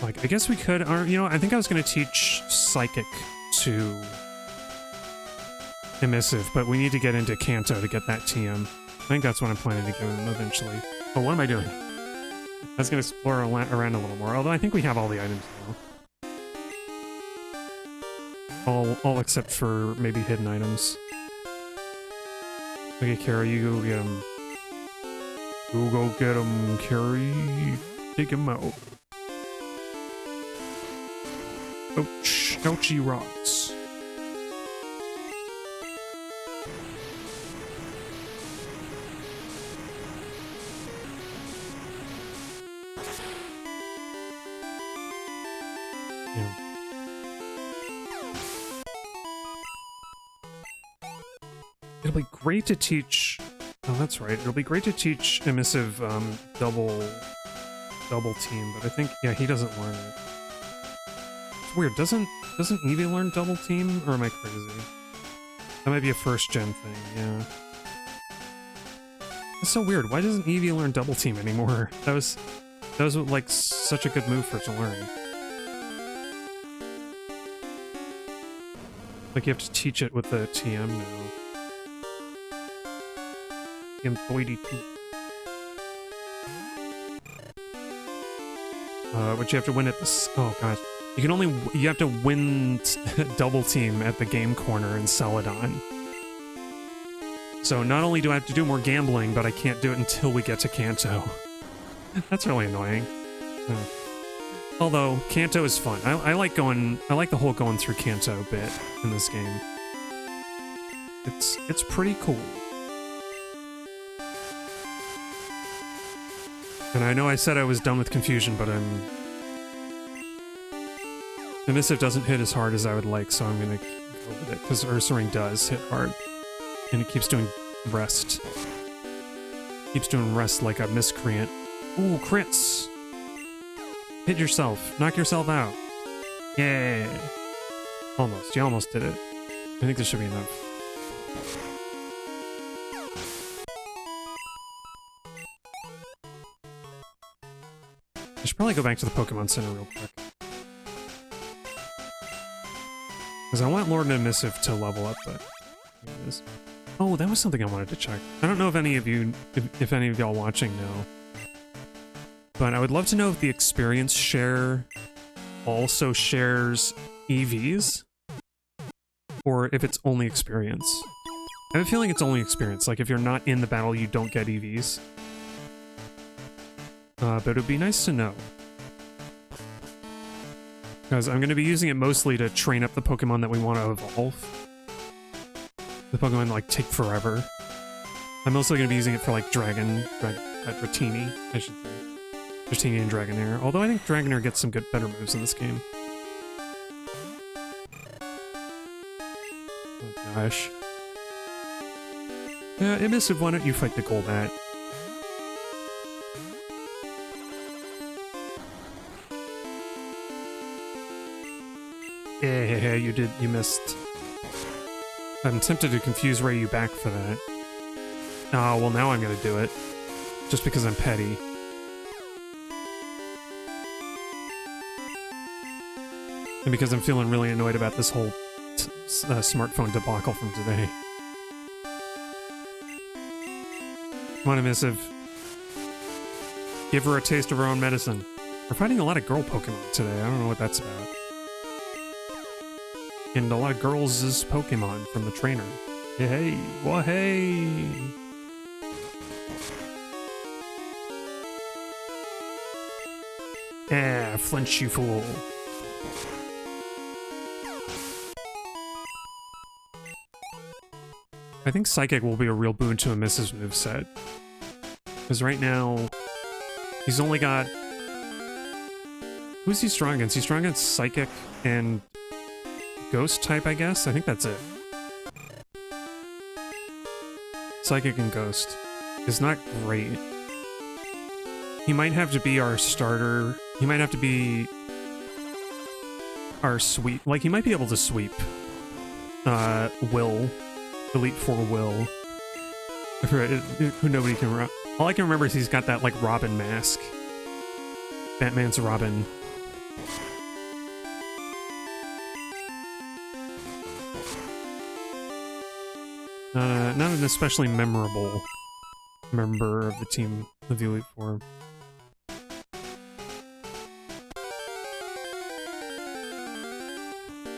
Like, I guess we could, or, you know, I think I was going to teach Psychic to Emissive, but we need to get into Kanto to get that TM. I think that's what I'm planning to give him eventually. Oh, what am I doing? I was going to explore around a little more, although I think we have all the items now. All except for maybe hidden items. Okay, Carrie, you go get him. You go get him, Carrie. Take him out. Ouch. Ouchie rocks. Yeah. It'll be great to teach... Oh, that's right. It'll be great to teach Emissive double team, but I think, yeah, he doesn't learn it. Weird, doesn't Eevee learn double team, or am I crazy? That might be a first gen thing, yeah. That's so weird. Why doesn't Eevee learn double team anymore? That was like such a good move for it to learn. Like you have to teach it with the TM now. TM 32. But you have to win at the... Oh, God. You have to win double team at the game corner in Celadon. So not only do I have to do more gambling, but I can't do it until we get to Kanto. That's really annoying. Although, Kanto is fun. I like the whole going through Kanto bit in this game. It's pretty cool. And I know I said I was done with confusion, but Emissive doesn't hit as hard as I would like, so I'm gonna go with it, because Ursaring does hit hard. And it keeps doing rest. Keeps doing rest like a miscreant. Ooh, crits! Hit yourself. Knock yourself out. Yeah. Almost. You almost did it. I think this should be enough. I should probably go back to the Pokemon Center real quick. Because I want Lorde and Emissive to level up, but... Here it is. Oh, that was something I wanted to check. I don't know if any of you... if any of y'all watching know. But I would love to know if the experience share also shares EVs, or if it's only experience. I have a feeling it's only experience. Like, if you're not in the battle, you don't get EVs. But it would be nice to know. Because I'm going to be using it mostly to train up the Pokemon that we want to evolve. The Pokemon, like, take forever. I'm also going to be using it for, like, Dratini, I should say. Dratini and Dragonair. Although I think Dragonair gets some better moves in this game. Oh gosh. Yeah, Emissive, why don't you fight the Golbat? Yeah, you missed. I'm tempted to confuse Ryu back for that. Oh, well now I'm gonna do it. Just because I'm petty. And because I'm feeling really annoyed about this whole smartphone debacle from today. Come on, Emissive. Give her a taste of her own medicine. We're fighting a lot of girl Pokemon today. I don't know what that's about. And a lot of girls' Pokemon from the trainer. Hey, well, hey! Ah, flinch, you fool. I think Psychic will be a real boon to Emissive's moveset. Because right now, he's only got... Who's he strong against? He's strong against Psychic and Ghost type, I guess? I think that's it. Psychic and Ghost is not great. He might have to be our starter. He might have to be our sweep. Like, he might be able to sweep Will. Elite Four Will. Who nobody can... All I can remember is he's got that, like, Robin mask. Batman's Robin. Not an especially memorable member of the team of the Elite Four.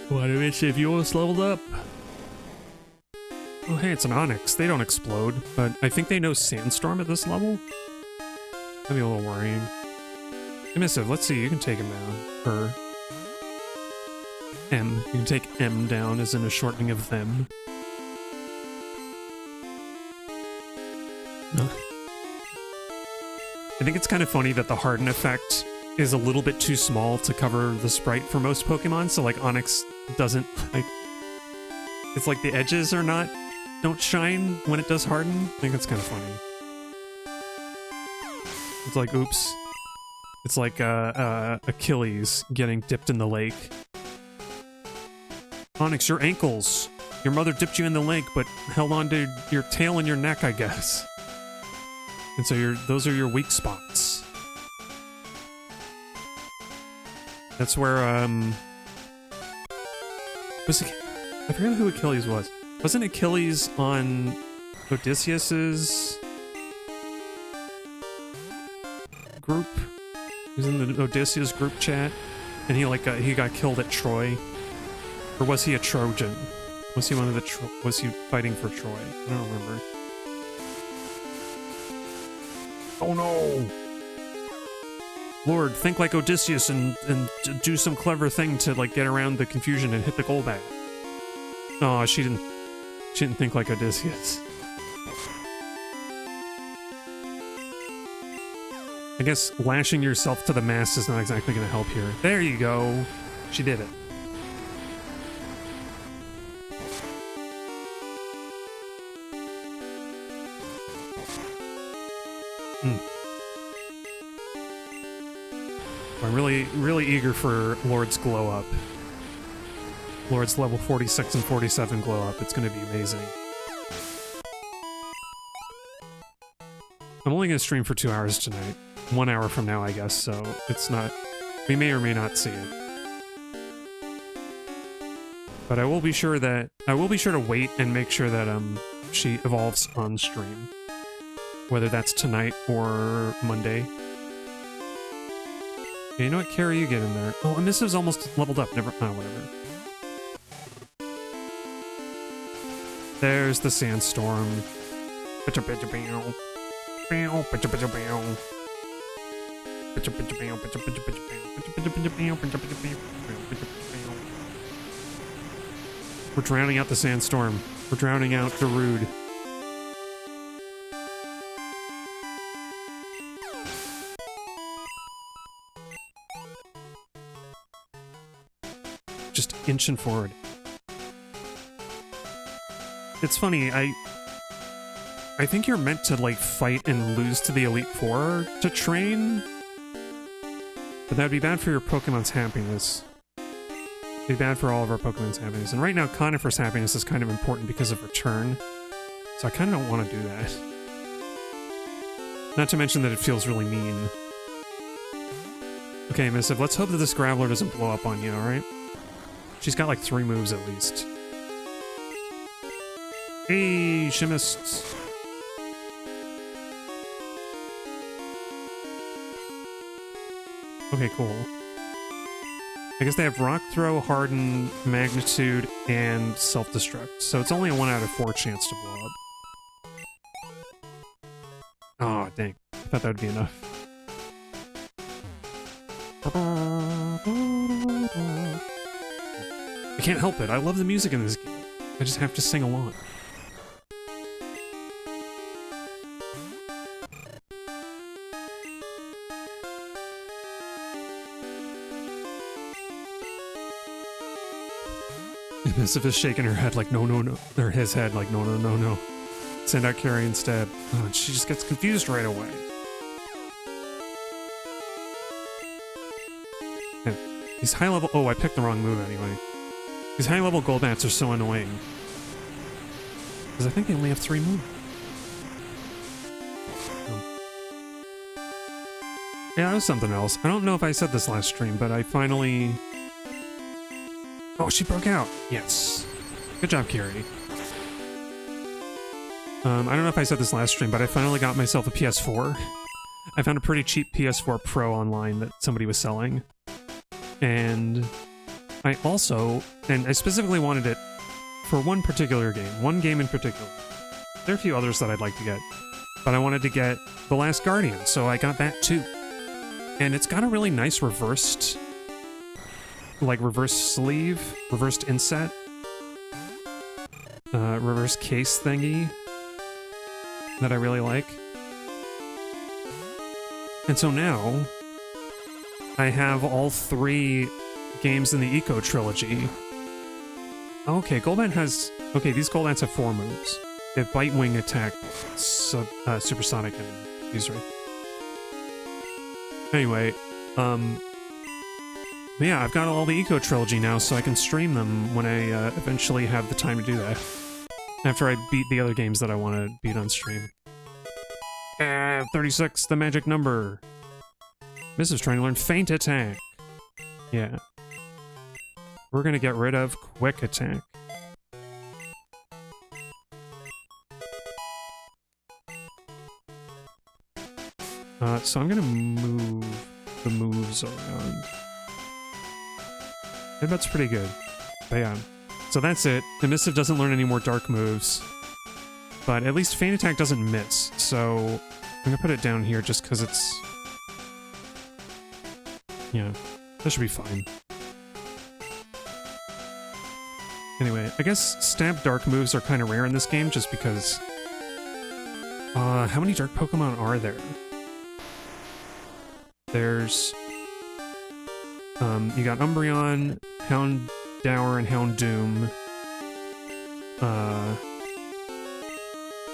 What do we see if you almost leveled up? Oh hey, it's an Onix. They don't explode, but I think they know Sandstorm at this level? That'd be a little worrying. Emissive, let's see, you can take him down. Her. M. You can take M down as in a shortening of them. I think it's kind of funny that the harden effect is a little bit too small to cover the sprite for most Pokemon, so like Onix doesn't, like... It's like the edges don't shine when it does harden. I think that's kind of funny. It's like, oops. It's like Achilles getting dipped in the lake. Onix, your ankles. Your mother dipped you in the lake, but held on to your tail and your neck, I guess. And so those are your weak spots. That's where, I forget who Achilles was. Wasn't Achilles on Odysseus's group? He was in the Odysseus group chat, and he got killed at Troy. Or was he a Trojan? Was he one of the was he fighting for Troy? I don't remember. Oh no! Lorde, think like Odysseus and do some clever thing to like get around the confusion and hit the goal back. Oh, she didn't think like Odysseus. I guess lashing yourself to the mast is not exactly going to help here. There you go. She did it. I'm really eager for Lorde's glow up. Lorde's level 46 and 47 glow up. It's going to be amazing. I'm only going to stream for 2 hours tonight. 1 hour from now, I guess, so it's not... We may or may not see it. But I will be sure that... I will be sure to wait and make sure that, she evolves on stream. Whether that's tonight or Monday. Yeah, you know what, Carrie, you get in there. Oh, and this is almost leveled up. Never... Oh, whatever. There's the sandstorm. We're drowning out the sandstorm. We're drowning out Darude. Just inching forward. It's funny, I think you're meant to, like, fight and lose to the Elite Four to train. But that'd be bad for your Pokemon's happiness. It'd be bad for all of our Pokemon's happiness. And right now, Conifer's happiness is kind of important because of Return. So I kind of don't want to do that. Not to mention that it feels really mean. Okay, Missive, let's hope that this Graveler doesn't blow up on you, alright? She's got like 3 moves at least. Hey, she missed. Okay, cool. I guess they have Rock Throw, Harden, Magnitude, and Self-Destruct. So it's only a 1 out of 4 chance to blow up. Oh, dang. I thought that would be enough. I can't help it. I love the music in this game. I just have to sing along. Missive is shaking her head like, no, no, no. Or his head like, no, no, no, no. Send out Carrie instead. Oh, she just gets confused right away. Yeah. These high level... Oh, I picked the wrong move anyway. These high level Golbats are so annoying. Because I think they only have 3 moves. Oh. Yeah, that was something else. I don't know if I said this last stream, but I finally... Oh, she broke out. Yes. Good job, Carrie. I don't know if I said this last stream, but I finally got myself a PS4. I found a pretty cheap PS4 Pro online that somebody was selling. And I also, and I specifically wanted it for one particular game. One game in particular. There are a few others that I'd like to get. But I wanted to get The Last Guardian, so I got that too. And it's got a really nice reversed... like reverse sleeve, reversed inset, reverse case thingy that I really like. And so now I have all 3 games in the Eco Trilogy. Okay, Golbat has... Okay, these Golbats have 4 moves. They have Bite, Wing, Attack, Supersonic, and Fuse Ray. Anyway, yeah, I've got all the Eco Trilogy now, so I can stream them when I eventually have the time to do that. After I beat the other games that I want to beat on stream. 36, the magic number. Missive's trying to learn Feint Attack. Yeah. We're gonna get rid of Quick Attack. So I'm gonna move the moves around. I think that's pretty good. But yeah. So that's it. The Missive doesn't learn any more dark moves. But at least Feint Attack doesn't miss. So I'm gonna put it down here just because it's... Yeah. That should be fine. Anyway, I guess stab dark moves are kind of rare in this game just because... how many dark Pokemon are there? There's... you got Umbreon, Houndour, and Houndoom.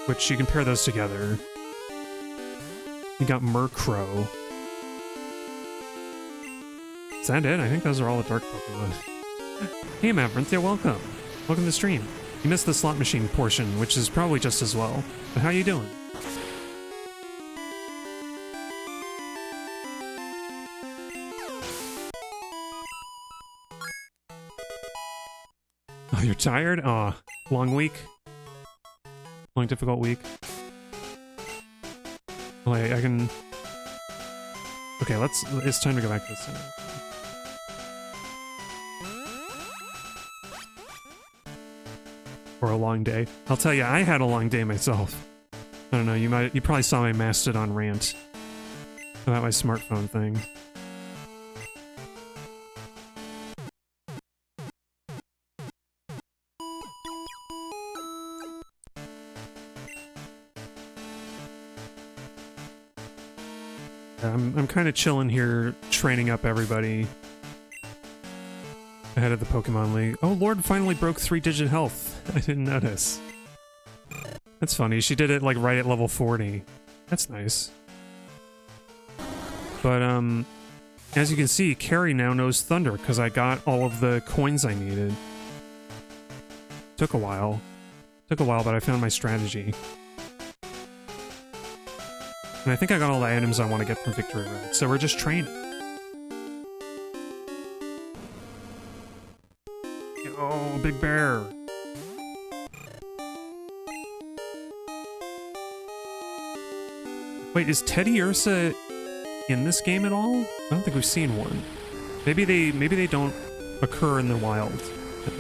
Which you can pair those together. You got Murkrow. Is that it? I think those are all the dark Pokemon. Hey, Maverinth, yeah, welcome. Welcome to the stream. You missed the slot machine portion, which is probably just as well. But how you doing? Oh, you're tired? Aw, long week? Long, difficult week? Well, I can... Okay, it's time to go back to the center. Or a long day. I'll tell you, I had a long day myself. I don't know, you probably saw my Mastodon rant about my smartphone thing. I'm kind of chilling here, training up everybody ahead of the Pokemon League. Oh, Lorde finally broke 3-digit health. I didn't notice. That's funny. She did it like right at level 40. That's nice. But as you can see, Carrie now knows Thunder because I got all of the coins I needed. Took a while. Took a while, but I found my strategy. And I think I got all the items I want to get from Victory Road, so we're just training. Oh, Big Bear! Wait, is Teddy Ursa in this game at all? I don't think we've seen one. Maybe they don't occur in the wild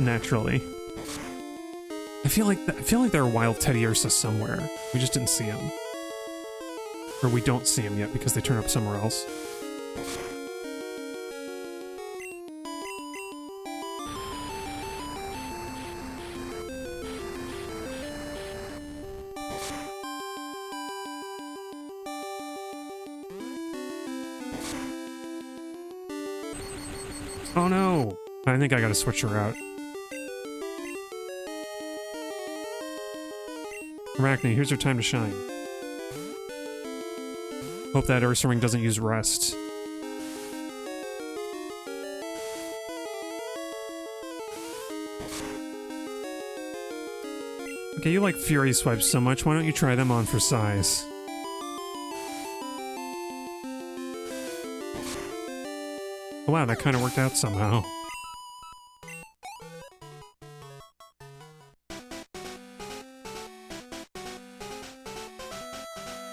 naturally. I feel like there are wild Teddy Ursa somewhere. We just didn't see them. Or we don't see them yet because they turn up somewhere else. Oh no! I think I gotta switch her out. Arachne, here's your time to shine. Hope that Ursa Ring doesn't use Rest. Okay, you like Fury Swipes so much, why don't you try them on for size? Oh wow, that kind of worked out somehow.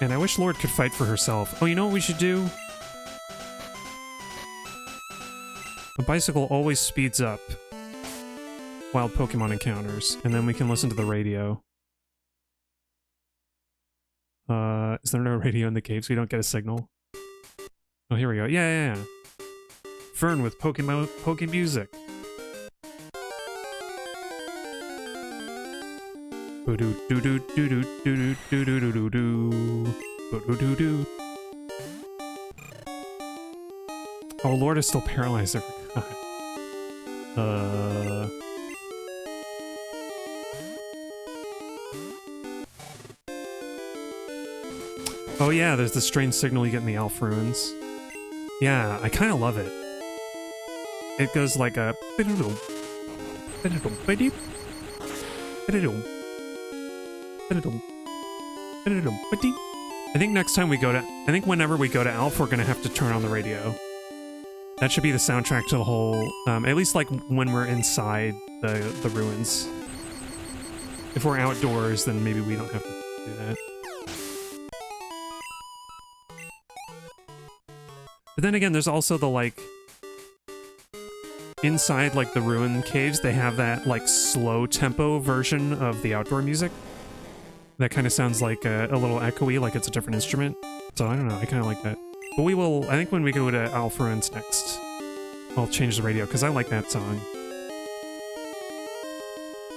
And I wish Lorde could fight for herself. Oh, you know what we should do? A bicycle always speeds up wild Pokemon encounters, and then we can listen to the radio. Is there no radio in the cave so we don't get a signal? Oh, here we go. Yeah. Fern with Poke music. Oh, Lorde is still paralyzed. I forgot. Oh yeah, there's the strange signal you get in the Elf Ruins. Yeah, I kind of love it. It goes like a... I think next time we go to... I think whenever we go to Elf, we're gonna have to turn on the radio. That should be the soundtrack to the whole... at least like when we're inside the ruins. If we're outdoors, then maybe we don't have to do that. But then again, there's also the, like... Inside, like, the ruin caves, they have that, like, slow tempo version of the outdoor music. That kind of sounds like a little echoey, like it's a different instrument. So I don't know, I kind of like that. But we will, I think when we go to Elf Ruins next, I'll change the radio, because I like that song.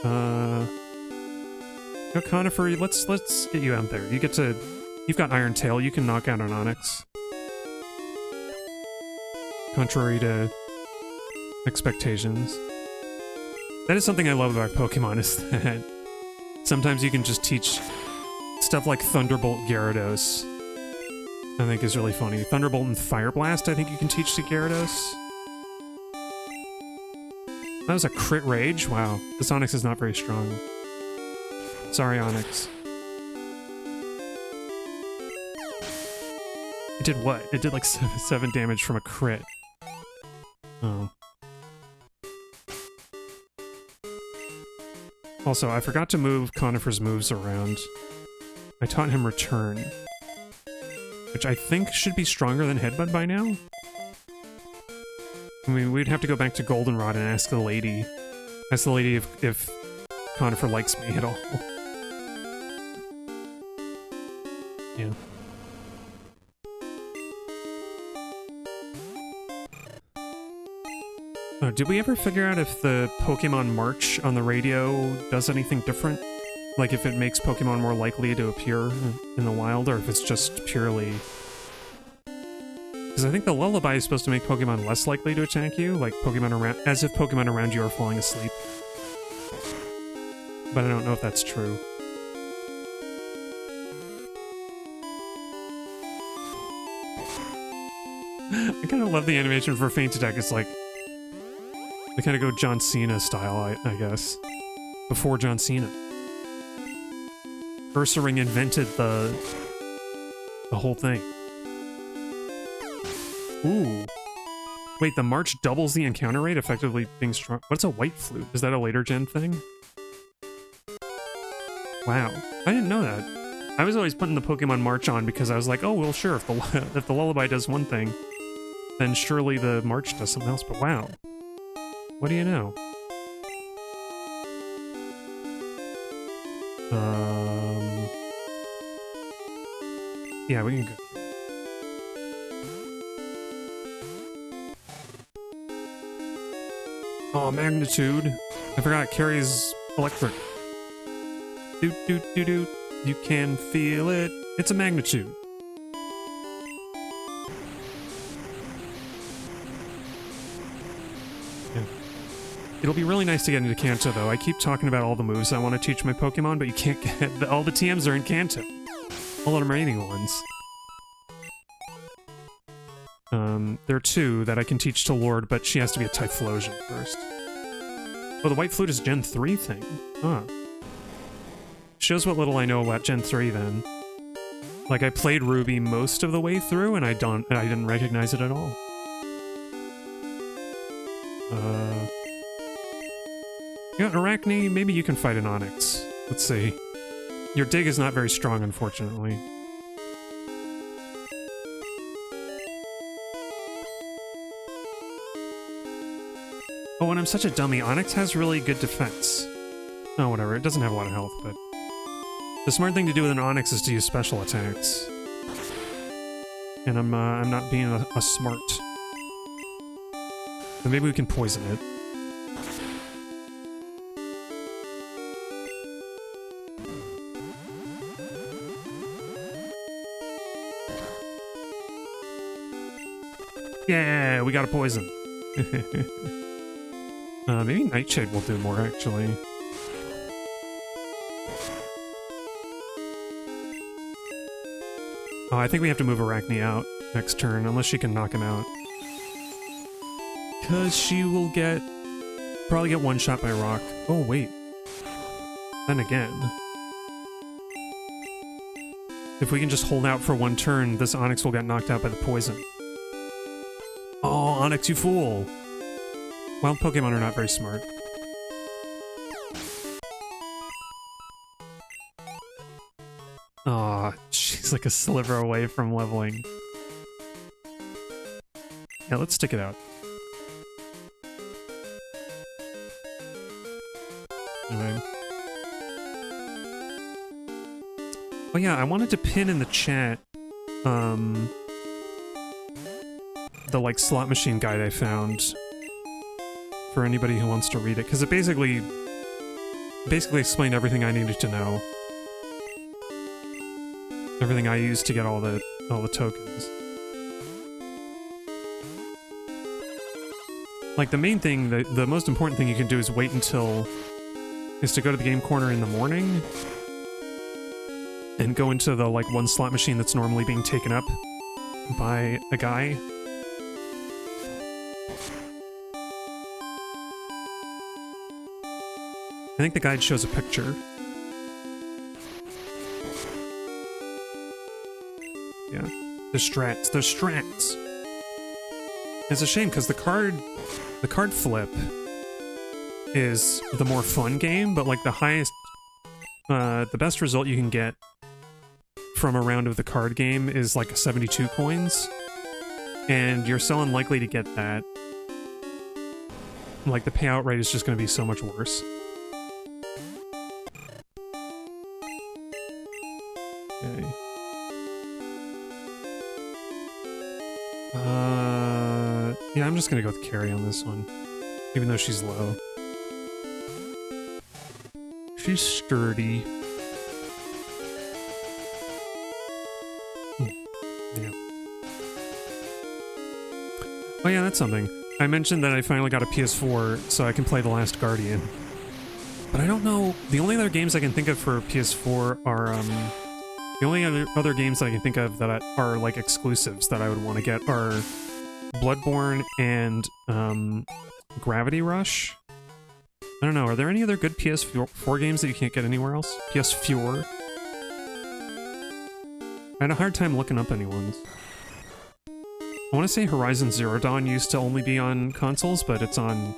No, Conifer, let's get you out there. You've got Iron Tail, you can knock out an Onyx. Contrary to expectations. That is something I love about Pokemon, is that sometimes you can just teach stuff like Thunderbolt Gyarados. I think is really funny. Thunderbolt and Fire Blast, I think you can teach to Gyarados. That was a crit rage? Wow. This Onyx is not very strong. Sorry, Onyx. It did what? It did like 7 damage from a crit. Oh. Also, I forgot to move Conifer's moves around. I taught him Return, which I think should be stronger than Headbutt by now. I mean, we'd have to go back to Goldenrod and ask the lady. Ask the lady if Conifer likes me at all. Yeah. Did we ever figure out if the Pokemon March on the radio does anything different? Like if it makes Pokemon more likely to appear in the wild, or if it's just purely... Because I think the lullaby is supposed to make Pokemon less likely to attack you, like Pokemon around, as if Pokemon around you are falling asleep. But I don't know if that's true. I kind of love the animation for Feint Attack. It's like, they kind of go John Cena style, I guess. Before John Cena. Ursaring invented the whole thing. Ooh. Wait, the March doubles the encounter rate, effectively being strong. What's a White Flute? Is that a later gen thing? Wow. I didn't know that. I was always putting the Pokemon March on because I was like, oh, well, sure, if the lullaby does one thing, then surely the March does something else, but wow. What do you know? Yeah, we can go. Oh, Magnitude. I forgot Carrie's electric. Doot doot doot doot. You can feel it. It's a Magnitude. It'll be really nice to get into Kanto, though. I keep talking about all the moves I want to teach my Pokemon, but you can't get... all the TMs are in Kanto. All the remaining ones. There are 2 that I can teach to Lorde, but she has to be a Typhlosion first. Oh, the White Flute is Gen 3 thing. Huh. Shows what little I know about Gen 3, then. Like, I played Ruby most of the way through, and I didn't recognize it at all. You know, Arachne, maybe you can fight an Onyx. Let's see. Your dig is not very strong, unfortunately. Oh, and I'm such a dummy. Onyx has really good defense. Oh, whatever. It doesn't have a lot of health, but... The smart thing to do with an Onyx is to use special attacks. And I'm not being a smart. But maybe we can poison it. Yeah, we got a poison. Maybe Nightshade will do more, actually. Oh, I think we have to move Arachne out next turn, unless she can knock him out. Because she will probably get one shot by Rock. Oh, wait. Then again. If we can just hold out for one turn, this Onyx will get knocked out by the poison. Oh, Onyx, you fool! Wild Pokemon are not very smart. Aw, she's like a sliver away from leveling. Yeah, let's stick it out. Anyway. Oh yeah, I wanted to pin in the chat, the, like, slot machine guide I found for anybody who wants to read it, because it basically explained everything I needed to know. Everything I used to get all the tokens. Like, the main thing, the most important thing you can do is is to go to the game corner in the morning and go into the, like, one slot machine that's normally being taken up by a guy. think the guide shows a picture. Yeah. The strats. The strats. It's a shame because the card flip is the more fun game, but like the highest, the best result you can get from a round of the card game is like 72 coins, and you're so unlikely to get that. Like the payout rate is just going to be so much worse. Okay. Yeah, I'm just gonna go with Carrie on this one, even though she's low. She's sturdy. Yeah. Oh yeah, that's something. I mentioned that I finally got a PS4 so I can play The Last Guardian. But I don't know, the only other games I can think of for PS4 are, the only other games that I can think of that are like exclusives that I would want to get are Bloodborne and Gravity Rush. I don't know, are there any other good PS4 games that you can't get anywhere else? PS4? I had a hard time looking up any ones. I want to say Horizon Zero Dawn used to only be on consoles, but it's on...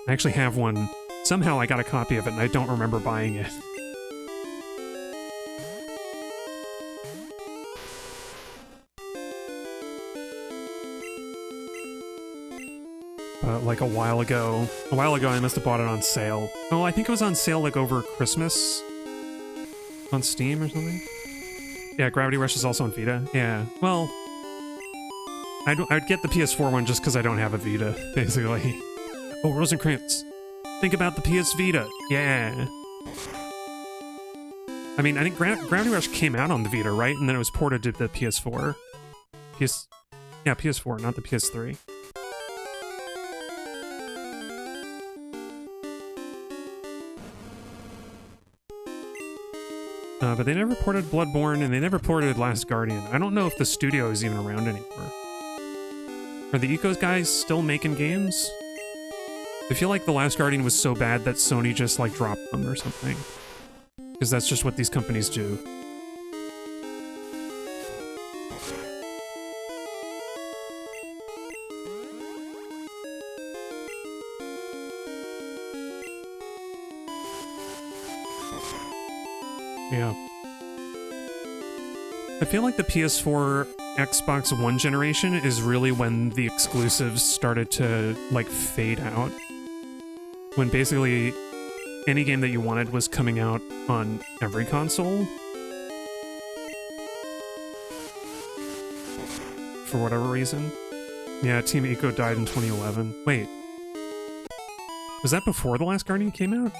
I actually have one. Somehow I got a copy of it and I don't remember buying it. Like a while ago I must have bought it on sale. Oh, I think it was on sale like over Christmas on Steam or something. Yeah, Gravity Rush is also on Vita. Yeah, well, I'd get the PS4 one just because I don't have a Vita, basically. Oh, Rosencrantz. Think about the PS Vita. Yeah. I mean, I think Gravity Rush came out on the Vita, right? And then it was ported to the PS4. Yeah, PS4, not the PS3. But they never ported Bloodborne, and they never ported Last Guardian. I don't know if the studio is even around anymore. Are the Ecos guys still making games? I feel like The Last Guardian was so bad that Sony just, like, dropped them or something. Because that's just what these companies do. Yeah. I feel like the PS4 Xbox One generation is really when the exclusives started to, like, fade out. When basically any game that you wanted was coming out on every console. For whatever reason. Yeah, Team Eco died in 2011. Wait. Was that before The Last Guardian came out?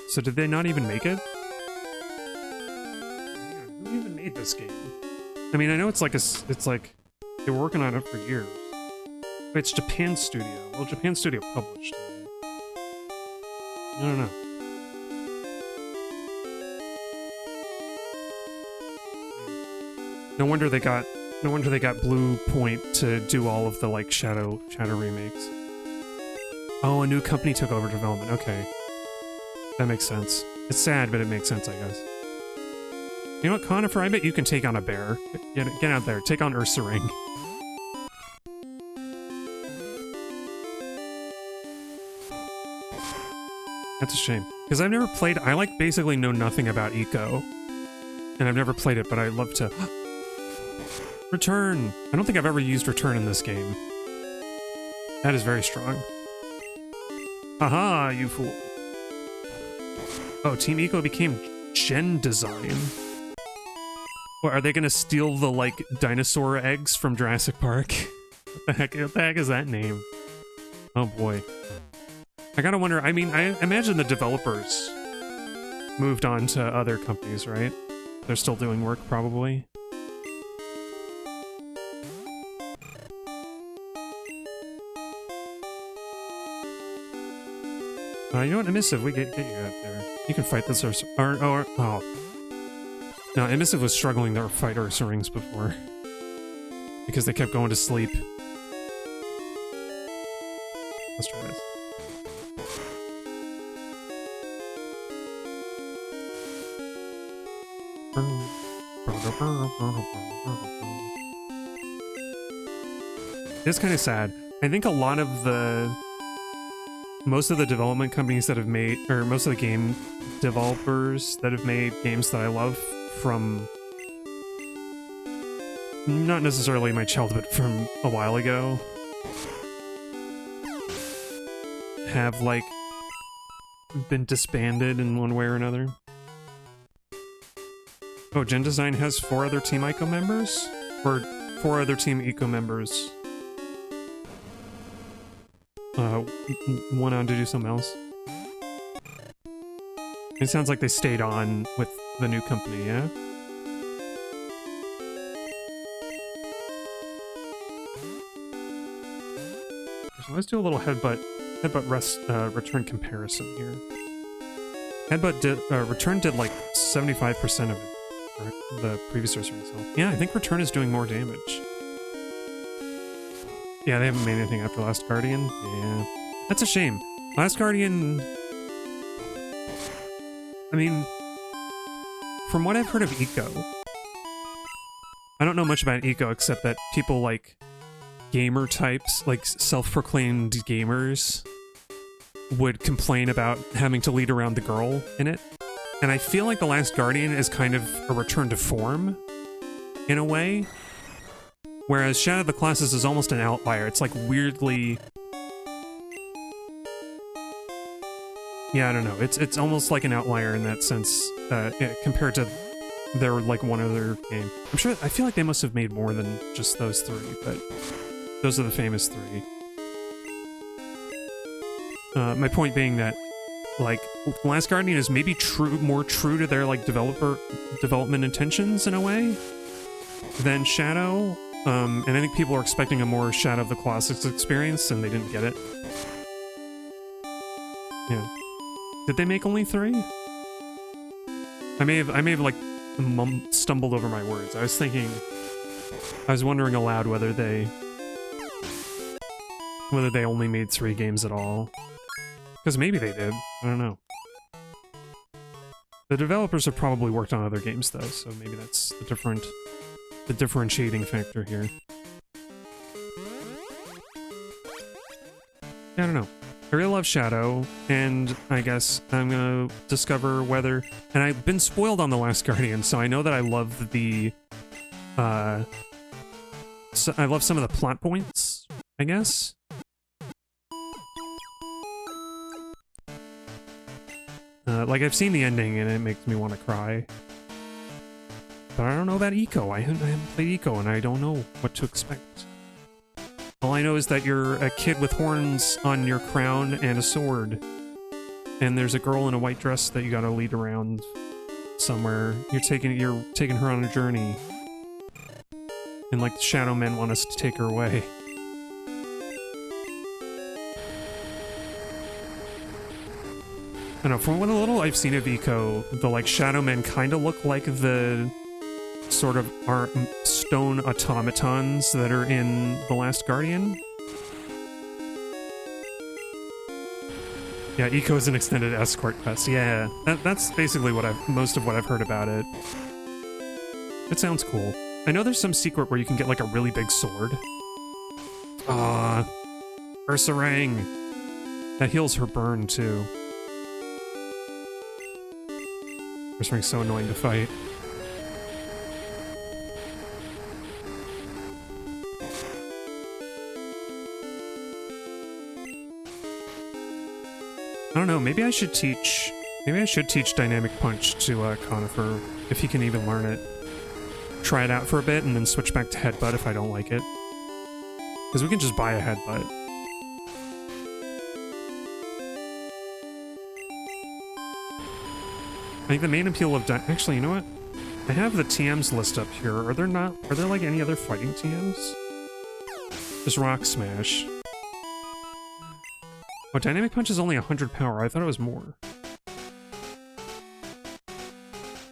So did they not even make it? Man, who even made this game? I mean, I know it's like they were working on it for years. But it's Japan Studio. Well, Japan Studio published it. I don't know. No wonder they got Blue Point to do all of the like Shadow remakes. Oh, a new company took over development. Okay. That makes sense. It's sad, but it makes sense, I guess. You know what, Conifer? I bet you can take on a bear. Get out there. Take on Ursaring. That's a shame. Because I've never played... I, like, basically know nothing about Eco. And I've never played it, but I'd love to... Return! I don't think I've ever used Return in this game. That is very strong. Haha, you fool. Oh, Team Eco became Gen Design. What, are they gonna steal the, like, dinosaur eggs from Jurassic Park? What the heck is that name? Oh boy. I gotta wonder, I mean, I imagine the developers moved on to other companies, right? They're still doing work, probably. You know what, Emissive, we get you out there. You can fight this oh. No, Emissive was struggling to fight Ursa-rings before. Because they kept going to sleep. Let's try this. It's kind of sad. I think a lot of most of the development companies that have made, or most of the game developers that have made games that I love from not necessarily my childhood, but from a while ago, have, like, been disbanded in one way or another. Oh, Gen Design has 4 other Team Ico members? Or 4 other Team Eco members. Went on to do something else. It sounds like they stayed on with the new company, yeah? So let's do a little headbutt return comparison here. Return did like 75% of it, or the previous return, so yeah, I think Return is doing more damage. Yeah, they haven't made anything after Last Guardian. Yeah, that's a shame. Last Guardian, I mean, from what I've heard of Eco, I don't know much about Eco except that people like gamer types, like self-proclaimed gamers, would complain about having to lead around the girl in it. And I feel like The Last Guardian is kind of a return to form, in a way. Whereas Shadow of the Colossus is almost an outlier. It's like weirdly... Yeah, I don't know. It's almost like an outlier in that sense, compared to their, like, one other game. I feel like they must have made more than just those 3, but those are the famous 3. My point being that, like, Last Guardian is maybe more true to their, like, development intentions in a way than Shadow. And I think people are expecting a more Shadow of the Colossus experience, and they didn't get it. Yeah. Did they make only 3? I may have like stumbled over my words. I was wondering aloud whether they only made 3 games at all. Because maybe they did. I don't know. The developers have probably worked on other games though, so maybe that's the differentiating factor here. I don't know. I really love Shadow, and I guess I'm gonna discover whether... And I've been spoiled on The Last Guardian, so I know that I love the... I love some of the plot points, I guess. Like, I've seen the ending, and it makes me want to cry. But I don't know about Eco. I haven't played Eco, and I don't know what to expect. All I know is that you're a kid with horns on your crown and a sword. And there's a girl in a white dress that you gotta lead around somewhere. You're taking her on a journey. And, like, the Shadow Men want us to take her away. I don't know, from what little I've seen of Eco, the, like, Shadow Men kind of look like the sort of stone automatons that are in The Last Guardian. Yeah, Eco is an extended escort quest. Yeah, that's basically most of what I've heard about it. It sounds cool. I know there's some secret where you can get, like, a really big sword. Ursaring! That heals her burn, too. Ursaring's so annoying to fight. I don't know, maybe I should teach Dynamic Punch to Conifer, if he can even learn it. Try it out for a bit, and then switch back to Headbutt if I don't like it. Because we can just buy a Headbutt. I think the main appeal of actually, you know what? I have the TMs list up here. Are there like any other fighting TMs? Just Rock Smash. Oh, Dynamic Punch is only 100 power. I thought it was more.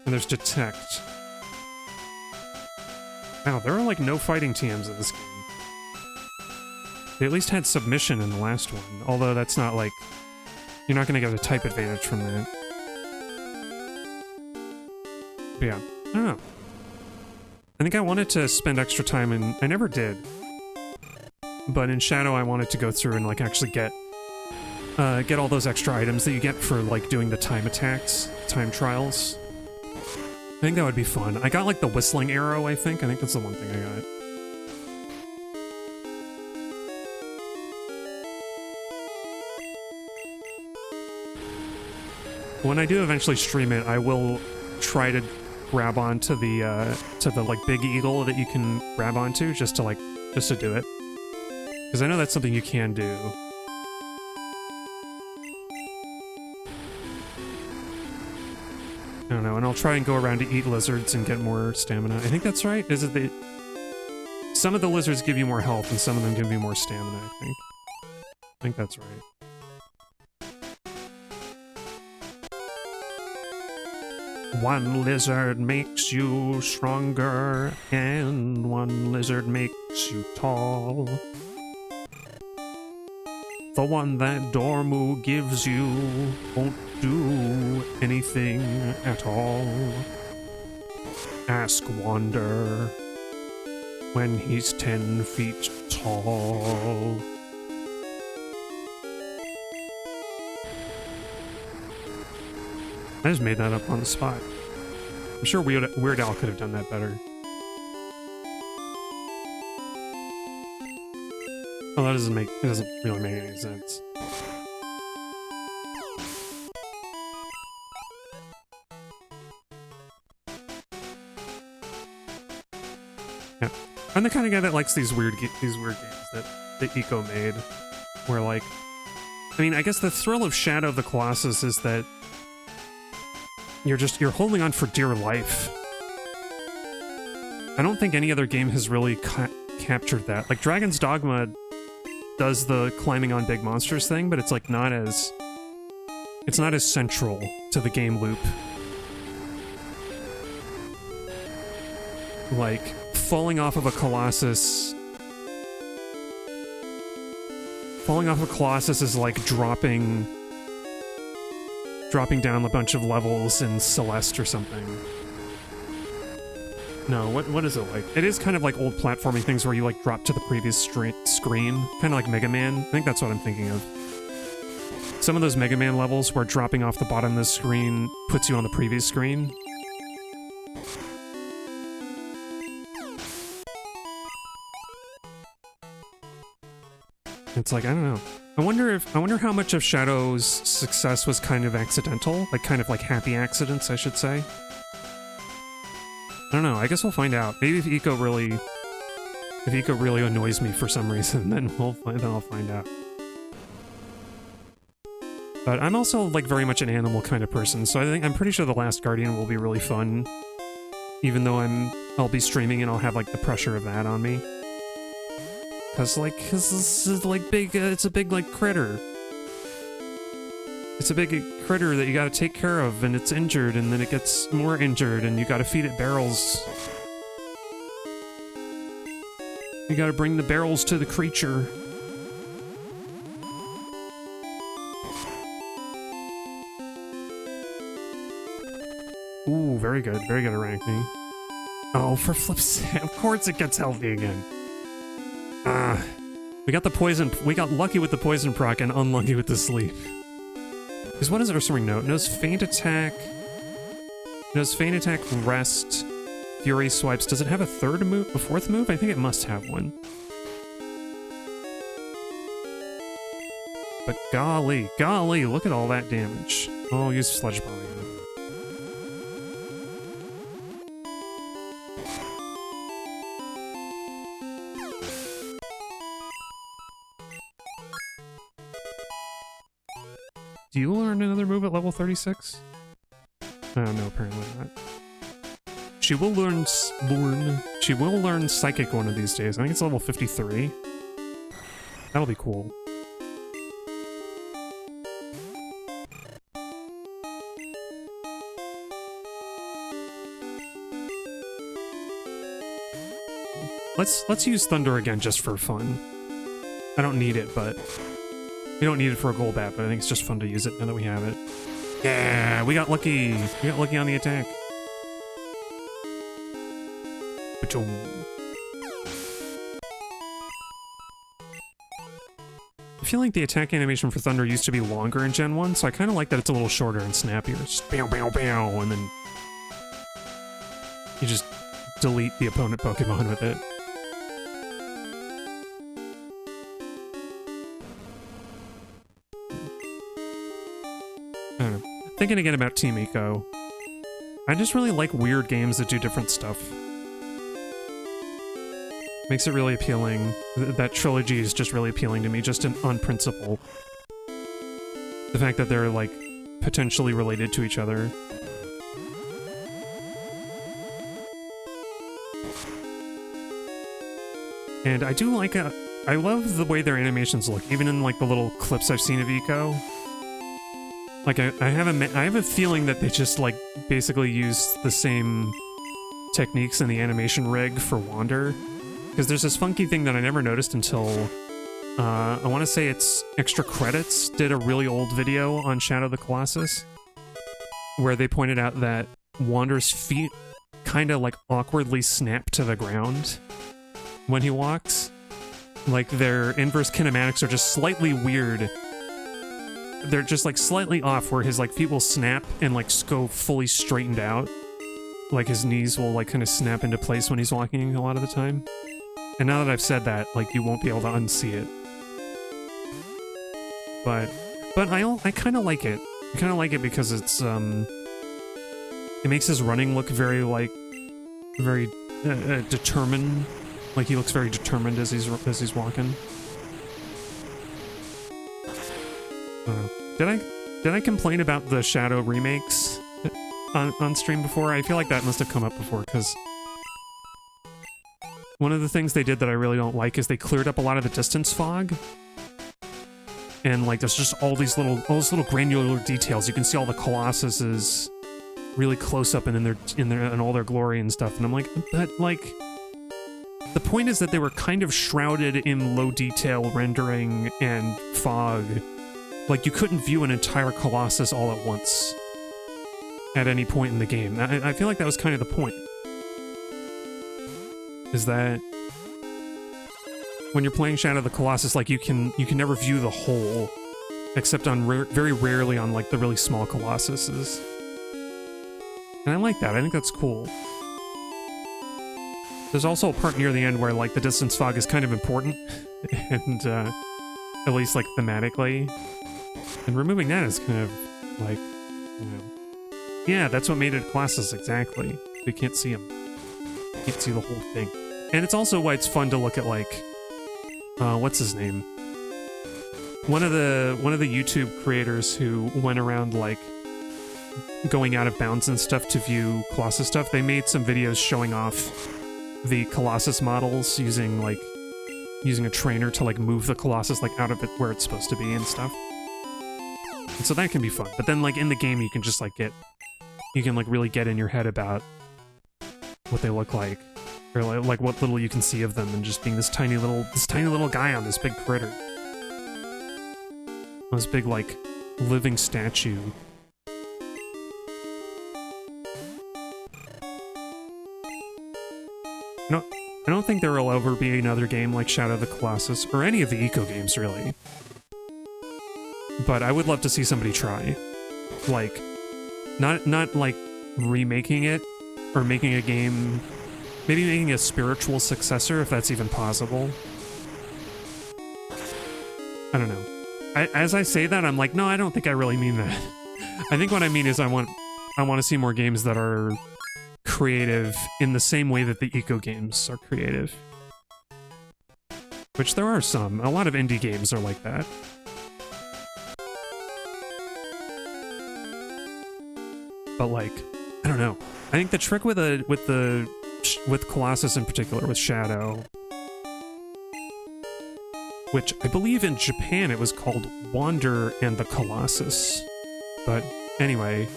And there's Detect. Wow, there are like no fighting TMs in this game. They at least had Submission in the last one, although that's not like... You're not gonna get a type advantage from that. But yeah. I don't know. I think I wanted to spend extra time and I never did. But in Shadow, I wanted to go through and like actually get all those extra items that you get for like doing the time attacks, time trials. I think that would be fun. I got like the whistling arrow, I think. I think that's the one thing I got. When I do eventually stream it, I will try to grab onto the like big eagle that you can grab onto just to do it. Because I know that's something you can do. I don't know, and I'll try and go around to eat lizards and get more stamina. I think that's right. Is it some of the lizards give you more health and some of them give you more stamina, I think. I think that's right. One lizard makes you stronger, and one lizard makes you tall. The one that Dormu gives you won't do anything at all. Ask Wander when he's 10 feet tall. I just made that up on the spot. I'm sure Weird Al could have done that better. Oh, that doesn't really make any sense. Yeah, I'm the kind of guy that likes these weird games that Eco made, where like, I mean, I guess the thrill of Shadow of the Colossus is that you're holding on for dear life. I don't think any other game has really captured that. Like Dragon's Dogma does the climbing on big monsters thing, but it's like it's not as central to the game loop. Like falling off of a Colossus is like dropping down a bunch of levels in Celeste or something. No, what is it like? It is kind of like old platforming things where you like drop to the previous screen, kind of like Mega Man. I think that's what I'm thinking of. Some of those Mega Man levels where dropping off the bottom of the screen puts you on the previous screen. It's like, I don't know. I wonder how much of Shadow's success was kind of accidental, like kind of like happy accidents, I should say. I don't know, I guess we'll find out. Maybe if Eco really annoys me for some reason, then I'll find out. But I'm also like very much an animal kind of person, so I'm pretty sure The Last Guardian will be really fun. Even though I'll be streaming and I'll have like the pressure of that on me. Cause this is like big, it's a big like critter. It's a big critter that you gotta take care of, and it's injured, and then it gets more injured, and you gotta feed it barrels. You gotta bring the barrels to the creature. Ooh, very good Arachne. Oh, for flip's sake, of course it gets healthy again. We got the poison. We got lucky with the poison proc and unlucky with the sleep. Because what is Ursaring Note? Knows feint attack. Knows feint attack, rest, fury swipes. Does it have a fourth move? I think it must have one. But golly, look at all that damage. Oh, use Sludge Bomb. Do you learn another move at level 36? Oh, no, apparently not. She will learn Psychic one of these days. I think it's level 53. That'll be cool. Let's use Thunder again just for fun. I don't need it, but we don't need it for a gold bat, but I think it's just fun to use it now that we have it. Yeah, we got lucky. We got lucky on the attack. Doom. I feel like the attack animation for Thunder used to be longer in Gen 1, so I kind of like that it's a little shorter and snappier. Just bow, bow, bow, and then you just delete the opponent Pokemon with it. I don't know. Thinking again about Team Eco, I just really like weird games that do different stuff. Makes it really appealing. That trilogy is just really appealing to me, just on principle. The fact that they're, like, potentially related to each other. And I do like I love the way their animations look, even in, like, the little clips I've seen of Eco. Like, I have a feeling that they just, like, basically use the same techniques in the animation rig for Wander. Because there's this funky thing that I never noticed until, I want to say it's Extra Credits did a really old video on Shadow of the Colossus, where they pointed out that Wander's feet kind of, like, awkwardly snap to the ground when he walks. Like, their inverse kinematics are just slightly weird. They're just, like, slightly off, where his, like, feet will snap and, like, go fully straightened out. Like, his knees will, like, kind of snap into place when he's walking a lot of the time. And now that I've said that, like, you won't be able to unsee it. But I kind of like it. I kind of like it because it's, it makes his running look very, like, very determined. Like, he looks very determined as he's walking. Did I complain about the Shadow remakes on stream before? I feel like that must have come up before, because one of the things they did that I really don't like is they cleared up a lot of the distance fog. And, like, there's just all these little granular details. You can see all the Colossuses really close up and in all their glory and stuff. And I'm like, but, like, the point is that they were kind of shrouded in low detail rendering and fog. Like, you couldn't view an entire Colossus all at once at any point in the game. I feel like that was kind of the point. Is that when you're playing Shadow of the Colossus, like, you can never view the whole, except on very rarely on, like, the really small Colossuses. And I like that. I think that's cool. There's also a part near the end where, like, the distance fog is kind of important, and at least, like, thematically. And removing that is kind of, like, you know, yeah, that's what made it a Colossus, exactly. You can't see him. You can't see the whole thing. And it's also why it's fun to look at, like, what's his name? One of the YouTube creators who went around, like, going out of bounds and stuff to view Colossus stuff, they made some videos showing off the Colossus models using a trainer to, like, move the Colossus, like, out of it where it's supposed to be and stuff. And so that can be fun. But then, like, in the game, you can just, like, really get in your head about what they look like. Or, like, what little you can see of them, and just being this tiny little guy on this big critter. On this big, like, living statue. No, I don't think there will ever be another game like Shadow of the Colossus, or any of the Eco games, really. But I would love to see somebody try. Like, not like, remaking it, or making a game... Maybe making a spiritual successor, if that's even possible. I don't know. As I say that, I'm like, no, I don't think I really mean that. I think what I mean is I want to see more games that are creative in the same way that the Eco games are creative. Which there are some. A lot of indie games are like that. But, like, I don't know. I think the trick with Colossus in particular, with Shadow, which I believe in Japan it was called Wander and the Colossus. But anyway,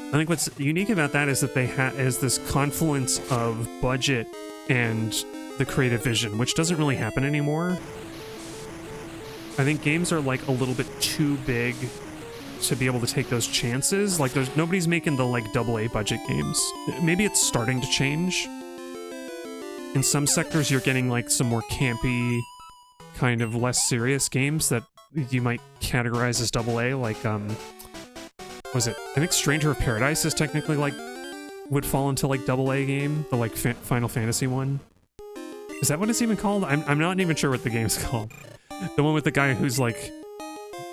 I think what's unique about that is that they is this confluence of budget and the creative vision, which doesn't really happen anymore. I think games are, like, a little bit too big to be able to take those chances. Like, nobody's making the like AA budget games. Maybe it's starting to change. In some sectors, you're getting like some more campy, kind of less serious games that you might categorize as AA. Like, was it? I think Stranger of Paradise is technically like would fall into like AA game, the like Final Fantasy one. Is that what it's even called? I'm not even sure what the game's called. The one with the guy who's like,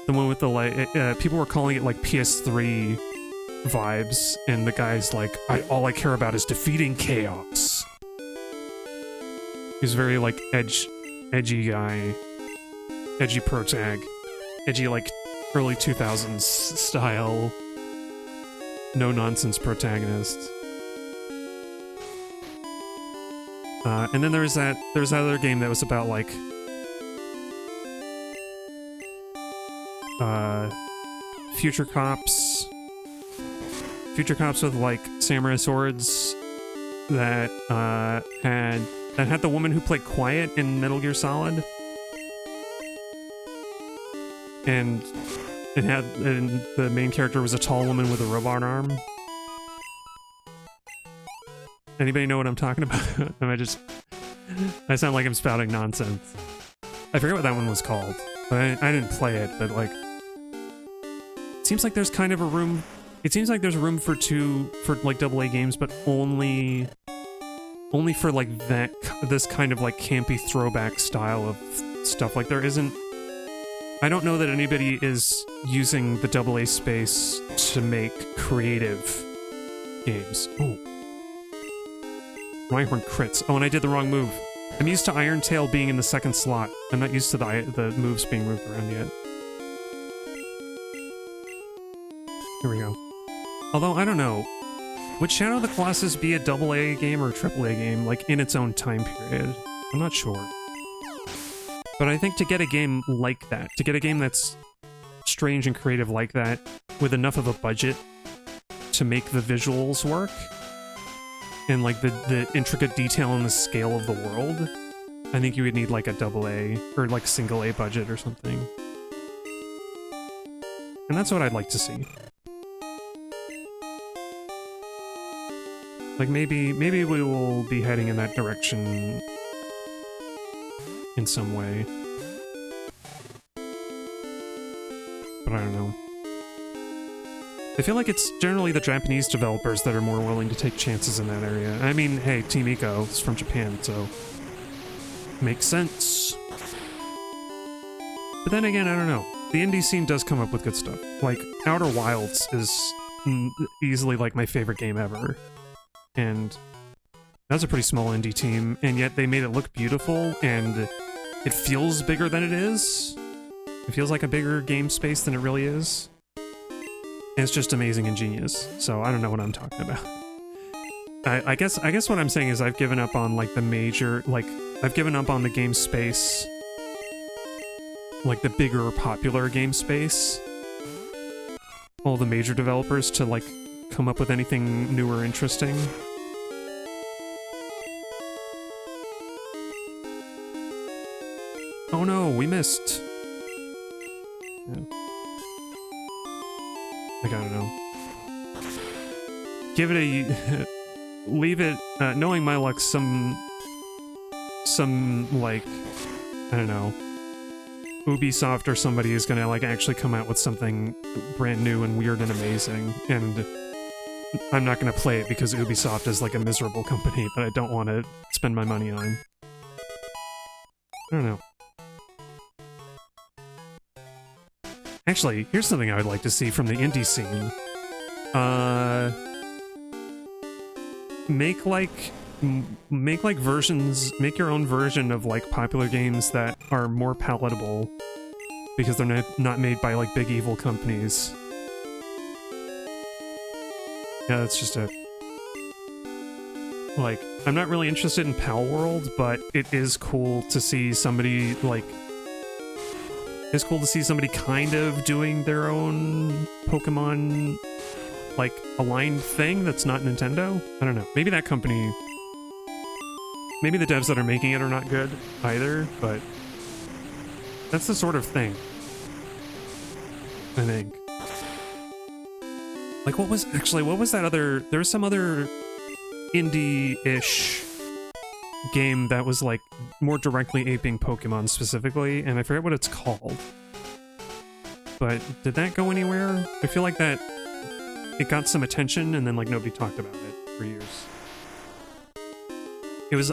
the one with the like, people were calling it like PS3 vibes, and the guy's like, all I care about is defeating chaos. He's very like edgy guy, edgy protag, edgy like early 2000s style, no nonsense protagonist. And then there's that other game that was about like future cops with like samurai swords that had the woman who played Quiet in Metal Gear Solid, and the main character was a tall woman with a robot arm. Anybody know what I'm talking about? I sound like I'm spouting nonsense. I forget what that one was called, but I didn't play it, but like, it seems like there's kind of a room, it seems like there's room for like AA games, but only for like this kind of like campy throwback style of stuff. Like there isn't, I don't know that anybody is using the AA space to make creative games. Ooh. Rhyhorn crits. Oh, and I did the wrong move. I'm used to Iron Tail being in the second slot. I'm not used to the moves being moved around yet. Here we go. Although, I don't know. Would Shadow of the Colossus be a AA game or a AAA game, like, in its own time period? I'm not sure. But I think to get a game like that, to get a game that's strange and creative like that, with enough of a budget to make the visuals work, and like the intricate detail and the scale of the world, I think you would need like a AA or like single A budget or something. And that's what I'd like to see. Like maybe we will be heading in that direction in some way. But I don't know. I feel like it's generally the Japanese developers that are more willing to take chances in that area. I mean, hey, Team Ico is from Japan, so makes sense. But then again, I don't know. The indie scene does come up with good stuff. Like, Outer Wilds is easily like my favorite game ever. And that's a pretty small indie team, and yet they made it look beautiful, and it feels bigger than it is. It feels like a bigger game space than it really is. And it's just amazing and genius, so I don't know what I'm talking about. I guess what I'm saying is I've given up on like the major, like I've given up on the game space, like the bigger popular game space. All the major developers to like come up with anything new or interesting. Oh no, we missed. Yeah. Like, I don't know. Give it a... leave it... knowing my luck, some, like... I don't know. Ubisoft or somebody is gonna, like, actually come out with something brand new and weird and amazing, and I'm not gonna play it because Ubisoft is, like, a miserable company that I don't want to spend my money on. I don't know. Actually, here's something I would like to see from the indie scene. Make your own version of like popular games that are more palatable because they're not made by like big evil companies. Yeah, that's just a... Like, I'm not really interested in Pal World, but it is cool to see somebody like... It's cool to see somebody kind of doing their own Pokemon, like, aligned thing that's not Nintendo? I don't know. Maybe that company... Maybe the devs that are making it are not good either, but... That's the sort of thing. I think. Like, what was that other... There was some other indie-ish game that was, like, more directly aping Pokemon specifically, and I forget what it's called. But did that go anywhere? I feel like that... It got some attention, and then, like, nobody talked about it for years.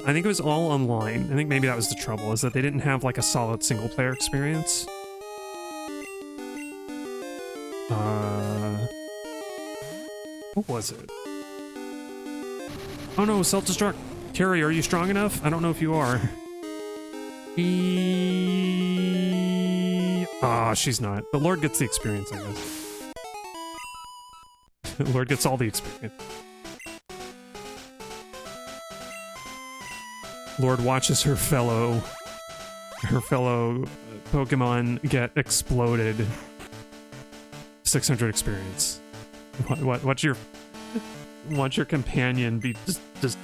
I think it was all online. I think maybe that was the trouble, is that they didn't have, like, a solid single-player experience. What was it? Oh no, self-destruct. Carrie, are you strong enough? I don't know if you are. She's not. But Lorde gets the experience, I guess. Lorde gets all the experience. Lorde watches her fellow Pokemon get exploded. 600 experience. Watch your companion be just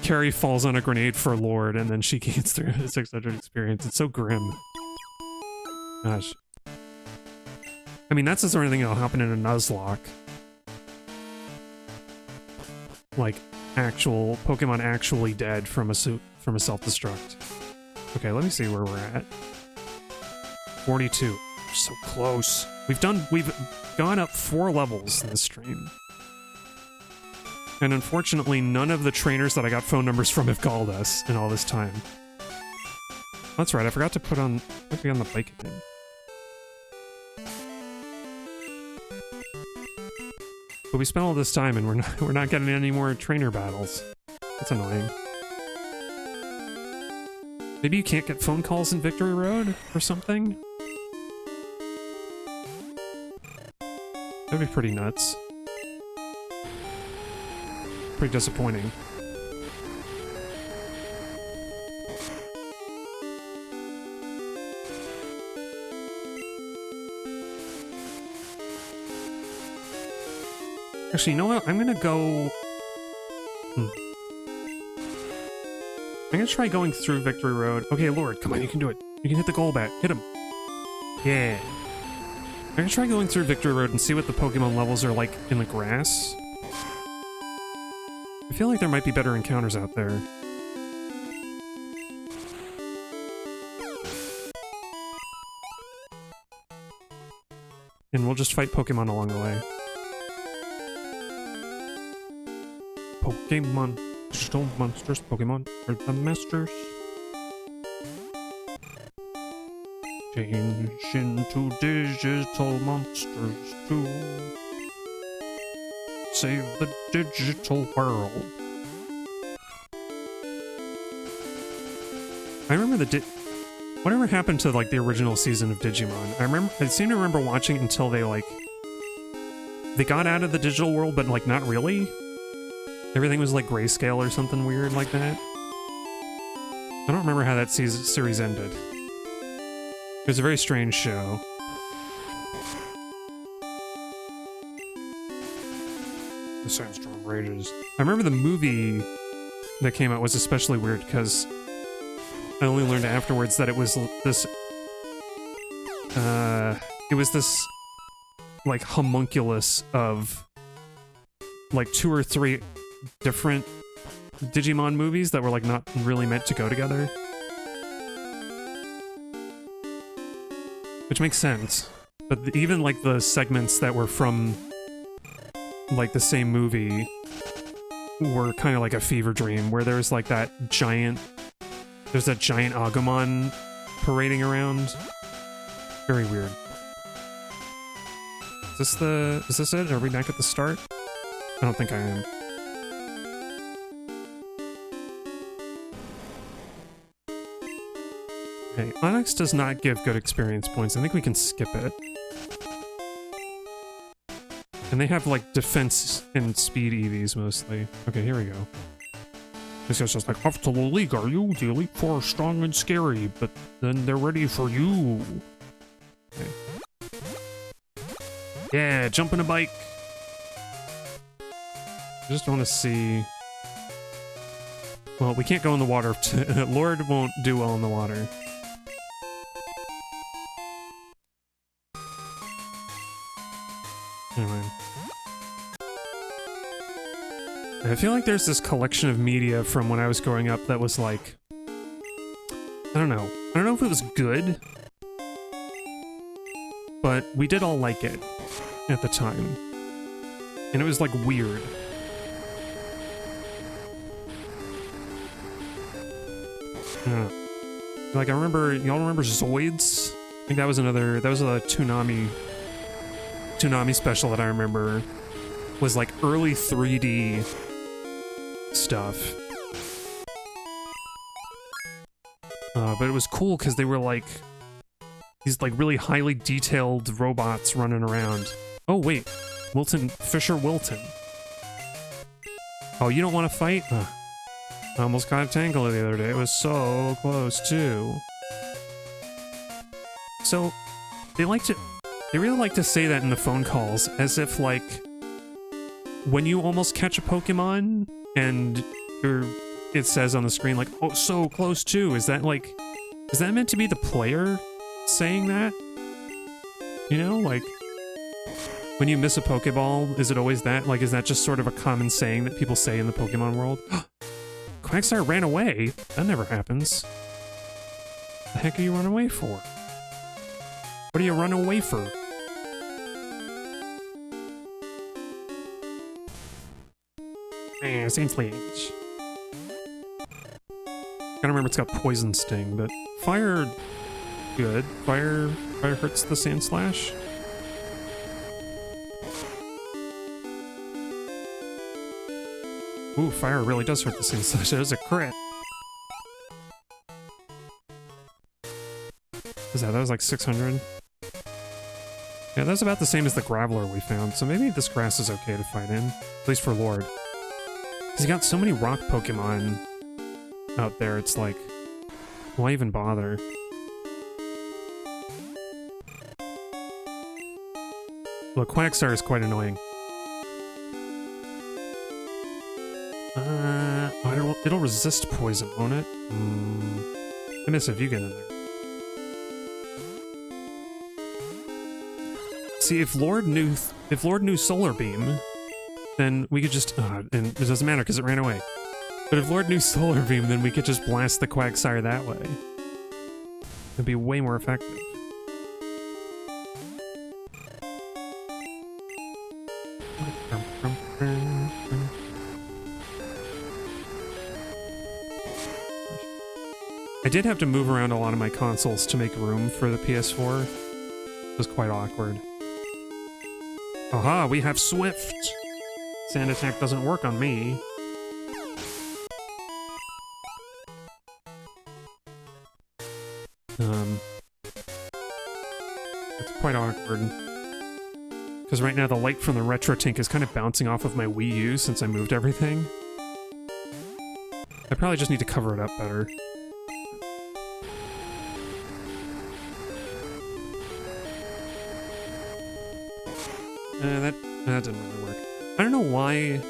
Carrie falls on a grenade for Lorde and then she gains through 600 experience. It's so grim. Gosh. I mean, that's the sort of thing that'll happen in a Nuzlocke. Like, actual Pokemon actually dead from a self-destruct. Okay, let me see where we're at. 42. So close. We've gone up 4 levels in this stream. And unfortunately, none of the trainers that I got phone numbers from have called us in all this time. That's right, I forgot to be on the bike again. But we spent all this time and we're not getting any more trainer battles. That's annoying. Maybe you can't get phone calls in Victory Road or something? That'd be pretty nuts. Pretty disappointing. Actually, you know what? I'm gonna go... I'm gonna try going through Victory Road. Okay, Lorde, come on, you can do it. You can hit the Golbat. Hit him. Yeah. I'm gonna try going through Victory Road and see what the Pokemon levels are like in the grass. I feel like there might be better encounters out there. And we'll just fight Pokemon along the way. Pokemon, digital monsters. Pokemon are the masters. Change into digital monsters to save the digital world. I remember whatever happened to like the original season of Digimon. I seem to remember watching it until they got out of the digital world, but like not really. Everything was like grayscale or something weird like that. I don't remember how that series ended. It was a very strange show. The Sandstorm rages. I remember the movie that came out was especially weird because I only learned afterwards that it was this like homunculus of like 2 or 3 different Digimon movies that were like not really meant to go together. Which makes sense. But even like the segments that were from like the same movie were kind of like a fever dream where there's like that giant Agumon parading around. Very weird. Is this it? Are we back at the start? I don't think I am. Okay, Onyx does not give good experience points. I think we can skip it. And they have like defense and speed EVs mostly. Okay, here we go. This guy's just like, off to the league, are you? The Elite Four are strong and scary, but then they're ready for you. Okay. Yeah, jump in a bike. I just want to see... Well, we can't go in the water. Lorde won't do well in the water. Anyway. I feel like there's this collection of media from when I was growing up that was like... I don't know. I don't know if it was good, but we did all like it at the time. And it was like weird. Like I remember, y'all remember Zoids? I think that was a Toonami special that I remember. Was like early 3D stuff. But it was cool because they were like these like really highly detailed robots running around. Oh wait, Fisher Wilton. Oh, you don't want to fight? I almost got a tangle the other day. It was so close too. So they really like to say that in the phone calls as if like when you almost catch a Pokemon and it says on the screen like, oh, so close too. Is that meant to be the player saying that? You know, like when you miss a Pokeball, is it always that? Like, is that just sort of a common saying that people say in the Pokemon world? Quagsire ran away? That never happens. The heck are you running away for? What are you running away for? Same stage. Gotta remember it's got Poison Sting, but Fire... good. Fire hurts the Sand Slash. Ooh, Fire really does hurt the Sand Slash. That was a crit. That was like 600. Yeah, that's about the same as the Graveler we found, so maybe this grass is okay to fight in. At least for Lorde. Because you got so many rock Pokemon out there, it's like, why even bother? Look, Quagsire is quite annoying. It'll resist poison, won't it? I miss if you get in there. See, if Lorde knew Solar Beam, then we could just... and it doesn't matter because it ran away. But if Lorde knew Solar Beam, then we could just blast the Quagsire that way. It'd be way more effective. I did have to move around a lot of my consoles to make room for the PS4. It was quite awkward. Aha, we have Swift! Sand attack doesn't work on me. It's quite awkward. Because right now the light from the Retro Tink is kind of bouncing off of my Wii U since I moved everything. I probably just need to cover it up better. That didn't really work. I don't know why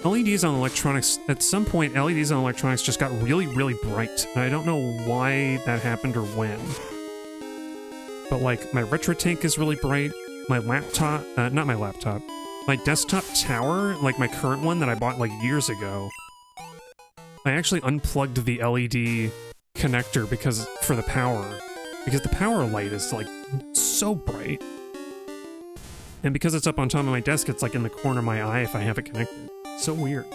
LEDs on electronics, at some point LEDs on electronics just got really, really bright. And I don't know why that happened or when. But like, my Retro Tank is really bright. My laptop, not my laptop, my desktop tower, like my current one that I bought like years ago, I actually unplugged the LED connector for the power, because the power light is like so bright. And because it's up on top of my desk, it's like in the corner of my eye if I have it connected. So weird.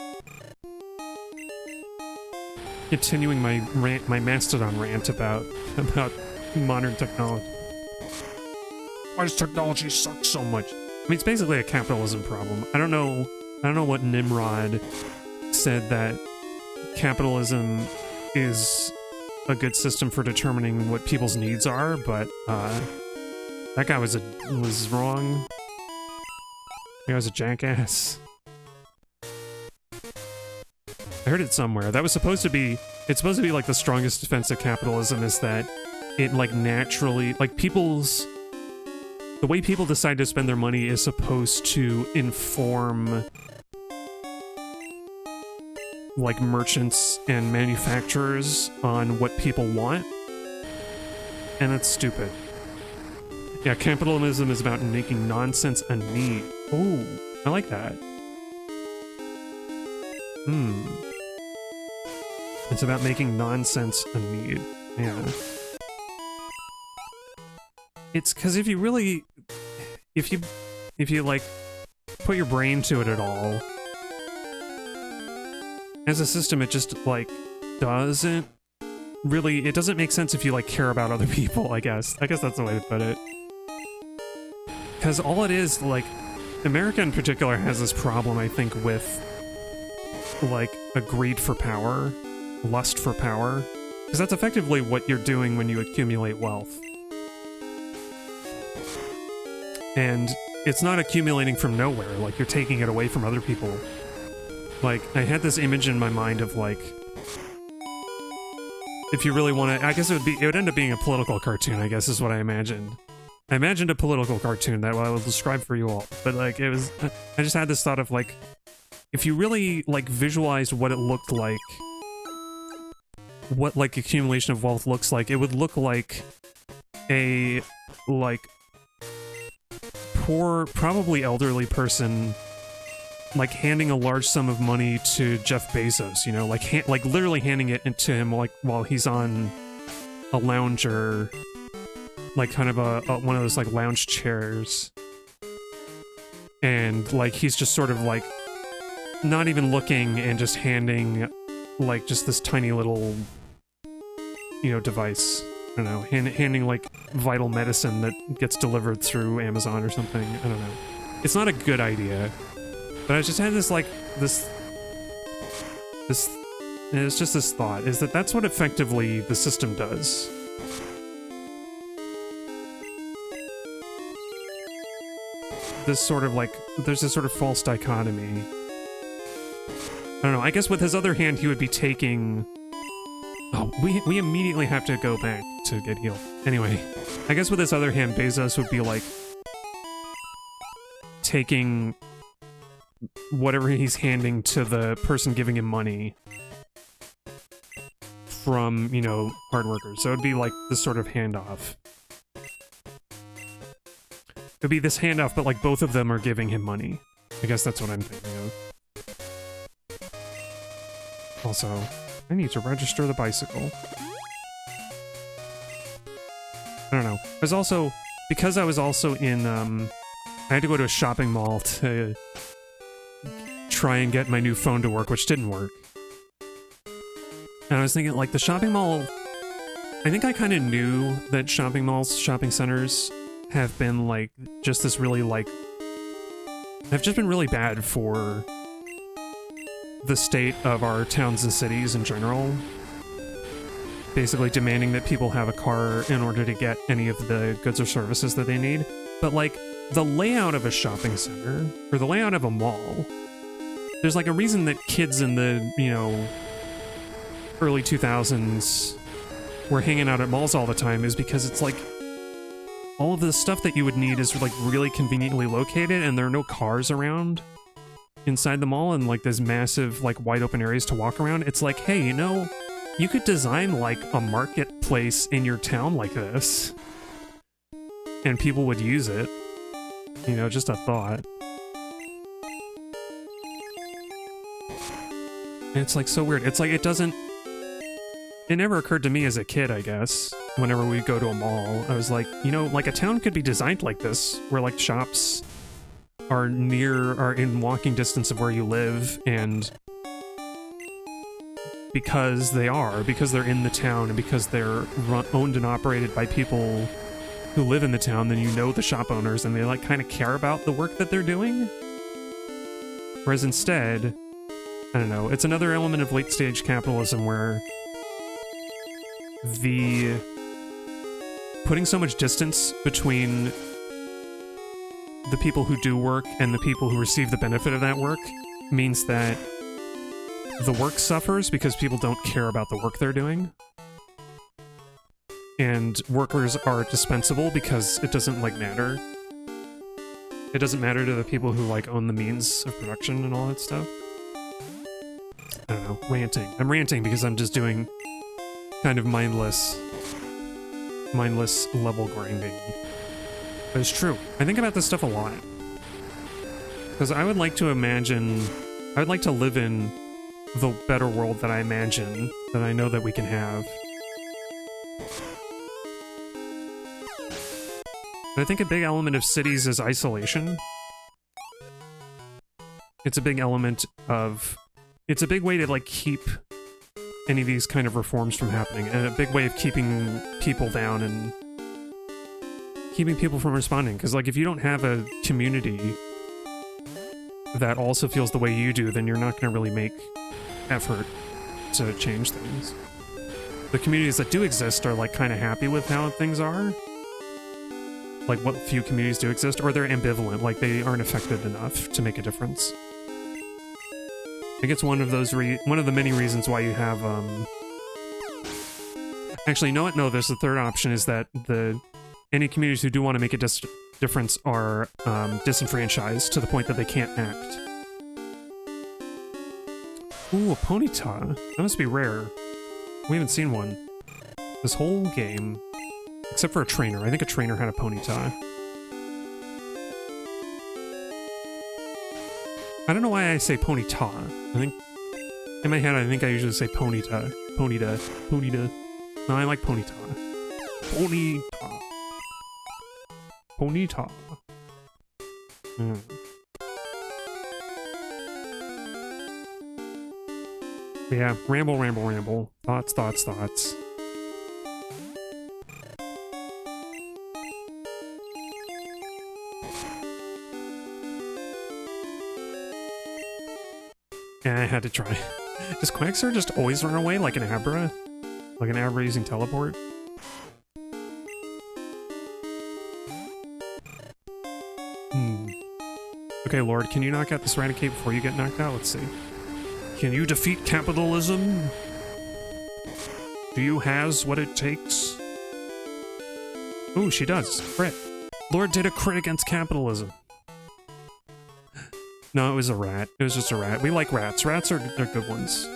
Continuing my Mastodon rant about modern technology. Why does technology suck so much? I mean, it's basically a capitalism problem. I don't know what Nimrod said that capitalism is a good system for determining what people's needs are, but that guy was wrong. That guy was a jackass. I heard it somewhere. That was supposed to be... It's supposed to be like the strongest defense of capitalism is that it like naturally... Like people's... The way people decide to spend their money is supposed to inform like merchants and manufacturers on what people want. And that's stupid. Yeah, capitalism is about making nonsense a need. Oh, I like that. It's about making nonsense a need. Yeah. It's because if you really, if you like put your brain to it at all, as a system, it just like doesn't really, it doesn't make sense if you like care about other people, I guess. I guess that's the way to put it. Because all it is, like, America in particular has this problem, I think, with like a greed for power, lust for power, because that's effectively what you're doing when you accumulate wealth. And it's not accumulating from nowhere, like you're taking it away from other people. Like, I had this image in my mind of like, if you really want to, I guess it would end up being a political cartoon, I guess is what I imagined. I imagined a political cartoon that I will describe for you all, but like it was, I just had this thought of like, if you really like visualized what it looked like, what like accumulation of wealth looks like, it would look like a like poor, probably elderly person like handing a large sum of money to Jeff Bezos, you know, like like literally handing it to him like while he's on a lounger, like kind of a one of those like lounge chairs, and like he's just sort of like not even looking and just handing like just this tiny little, you know, device. I don't know, handing like vital medicine that gets delivered through Amazon or something. I don't know. It's not a good idea, but I just had this like this it's just this thought, is that that's what effectively the system does. This sort of like, there's this sort of false dichotomy. I don't know, I guess with his other hand he would be taking... Oh, we immediately have to go back to get healed. Anyway, I guess with his other hand, Bezos would be like taking whatever he's handing to the person giving him money from, you know, hard workers. So it'd be like this sort of handoff. It'd be this handoff, but like both of them are giving him money. I guess that's what I'm thinking of. Also, I need to register the bicycle. I don't know. There's also, because I was also in, I had to go to a shopping mall to try and get my new phone to work, which didn't work. And I was thinking, like, the shopping mall, I think I kind of knew that shopping malls, shopping centers have been, like, just this really, like, have just been really bad for the state of our towns and cities in general. Basically demanding that people have a car in order to get any of the goods or services that they need. But, like, the layout of a shopping center, or the layout of a mall, there's, like, a reason that kids in the, you know, early 2000s were hanging out at malls all the time, is because it's, like, all of the stuff that you would need is, like, really conveniently located, and there are no cars around inside the mall, and, like, there's massive, like, wide open areas to walk around. It's like, hey, you know, you could design, like, a marketplace in your town like this, and people would use it. You know, just a thought. And it's, like, so weird. It's like, it doesn't... It never occurred to me as a kid, I guess, whenever we go to a mall. I was like, you know, like, a town could be designed like this, where, like, shops are in walking distance of where you live, and because they're in the town, and because they're owned and operated by people who live in the town, then you know the shop owners, and they, like, kind of care about the work that they're doing. Whereas instead, I don't know, it's another element of late-stage capitalism where the putting so much distance between the people who do work and the people who receive the benefit of that work means that the work suffers because people don't care about the work they're doing. And workers are dispensable because it doesn't, like, matter. It doesn't matter to the people who, like, own the means of production and all that stuff. I don't know, ranting. I'm ranting because I'm just doing kind of mindless level grinding. But it's true. I think about this stuff a lot. Because I would like to imagine... I would like to live in the better world that I imagine, that I know that we can have. But I think a big element of cities is isolation. It's a big element of... It's a big way to, like, keep any of these kind of reforms from happening, and a big way of keeping people down and keeping people from responding. Because, like, if you don't have a community that also feels the way you do, then you're not going to really make effort to change things. The communities that do exist are, like, kind of happy with how things are. Like, what few communities do exist, or they're ambivalent, like, they aren't affected enough to make a difference. I think it's one of those one of the many reasons why you have, Actually, you know what? No, there's the third option, is that any communities who do want to make a difference are disenfranchised to the point that they can't act. Ooh, a ponyta. That must be rare. We haven't seen one this whole game, except for a trainer. I think a trainer had a ponyta. I don't know why I say ponyta. I think in my head, I think I usually say ponyta. Ponyta. No, I like ponyta. Ponyta. Ponyta. Yeah, ramble. Thoughts. Yeah, I had to try. Does Quaxar just always run away like an Abra? Like an Abra using teleport? Okay, Lorde, can you knock out this Raticate before you get knocked out? Let's see. Can you defeat capitalism? Do you has what it takes? Ooh, she does. Crit. Lorde did a crit against capitalism. No, it was a rat. It was just a rat. We like rats. Rats are good ones.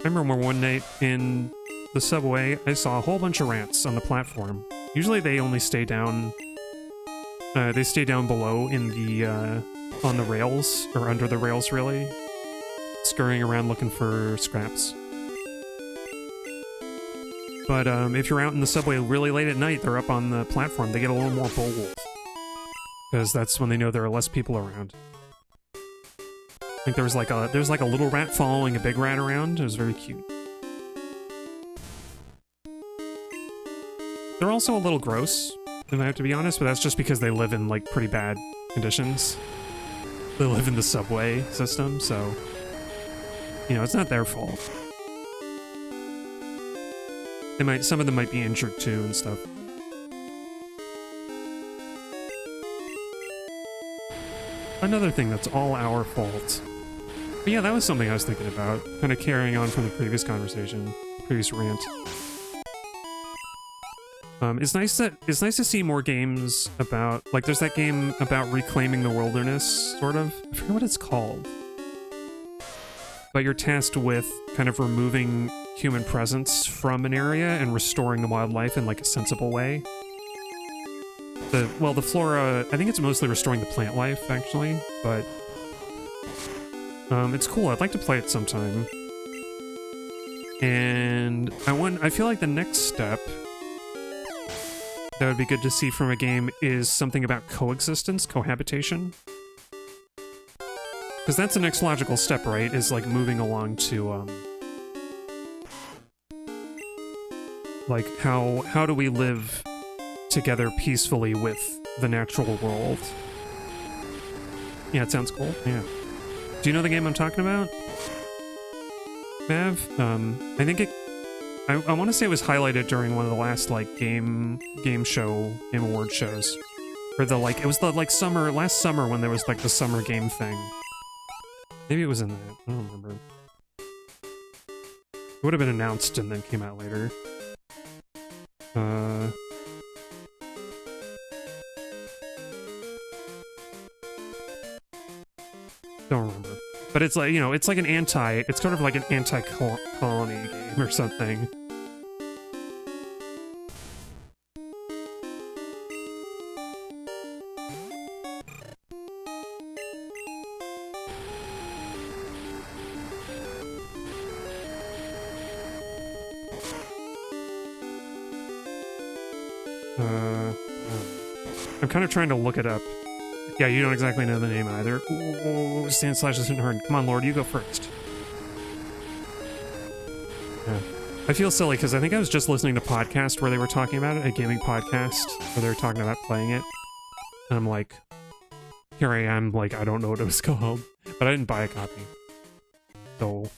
I remember one night in the subway, I saw a whole bunch of rats on the platform. Usually they only stay down... they stay down below in the, on the rails, or under the rails, really. Scurrying around looking for scraps. But, if you're out in the subway really late at night, they're up on the platform. They get a little more bold. Because that's when they know there are less people around. I think there was like a little rat following a big rat around. It was very cute. They're also a little gross, if I have to be honest, but that's just because they live in, like, pretty bad conditions. They live in the subway system, so... You know, it's not their fault. Some of them might be injured too and stuff. Another thing that's all our fault. But yeah, that was something I was thinking about. Kind of carrying on from the previous conversation, previous rant. It's nice to see more games about, like, there's that game about reclaiming the wilderness, sort of. I forget what it's called. But you're tasked with kind of removing human presence from an area and restoring the wildlife in, like, a sensible way. The flora, I think it's mostly restoring the plant life, actually, but... it's cool, I'd like to play it sometime. And I feel like the next step that would be good to see from a game is something about coexistence, cohabitation. Because that's the next logical step, right? Is, like, moving along to, like, how do we live together peacefully with the natural world? Yeah, it sounds cool. Yeah. Do you know the game I'm talking about, Mav? I think I want to say it was highlighted during one of the last, like, game award shows. Or the, like, it was the, like, last summer when there was, like, the summer game thing. Maybe it was in that. I don't remember. It would have been announced and then came out later. Don't remember. But it's like, you know, it's like it's sort of like an anti-colony game or something. I'm kind of trying to look it up. Yeah, you don't exactly know the name either. Ooh, Sand Slash isn't heard. Come on, Lord, you go first. Yeah. I feel silly because I think I was just listening to a podcast where they were talking about it, a gaming podcast, where they were talking about playing it. And I'm like, here I am, like, I don't know what it was called. But I didn't buy a copy. So...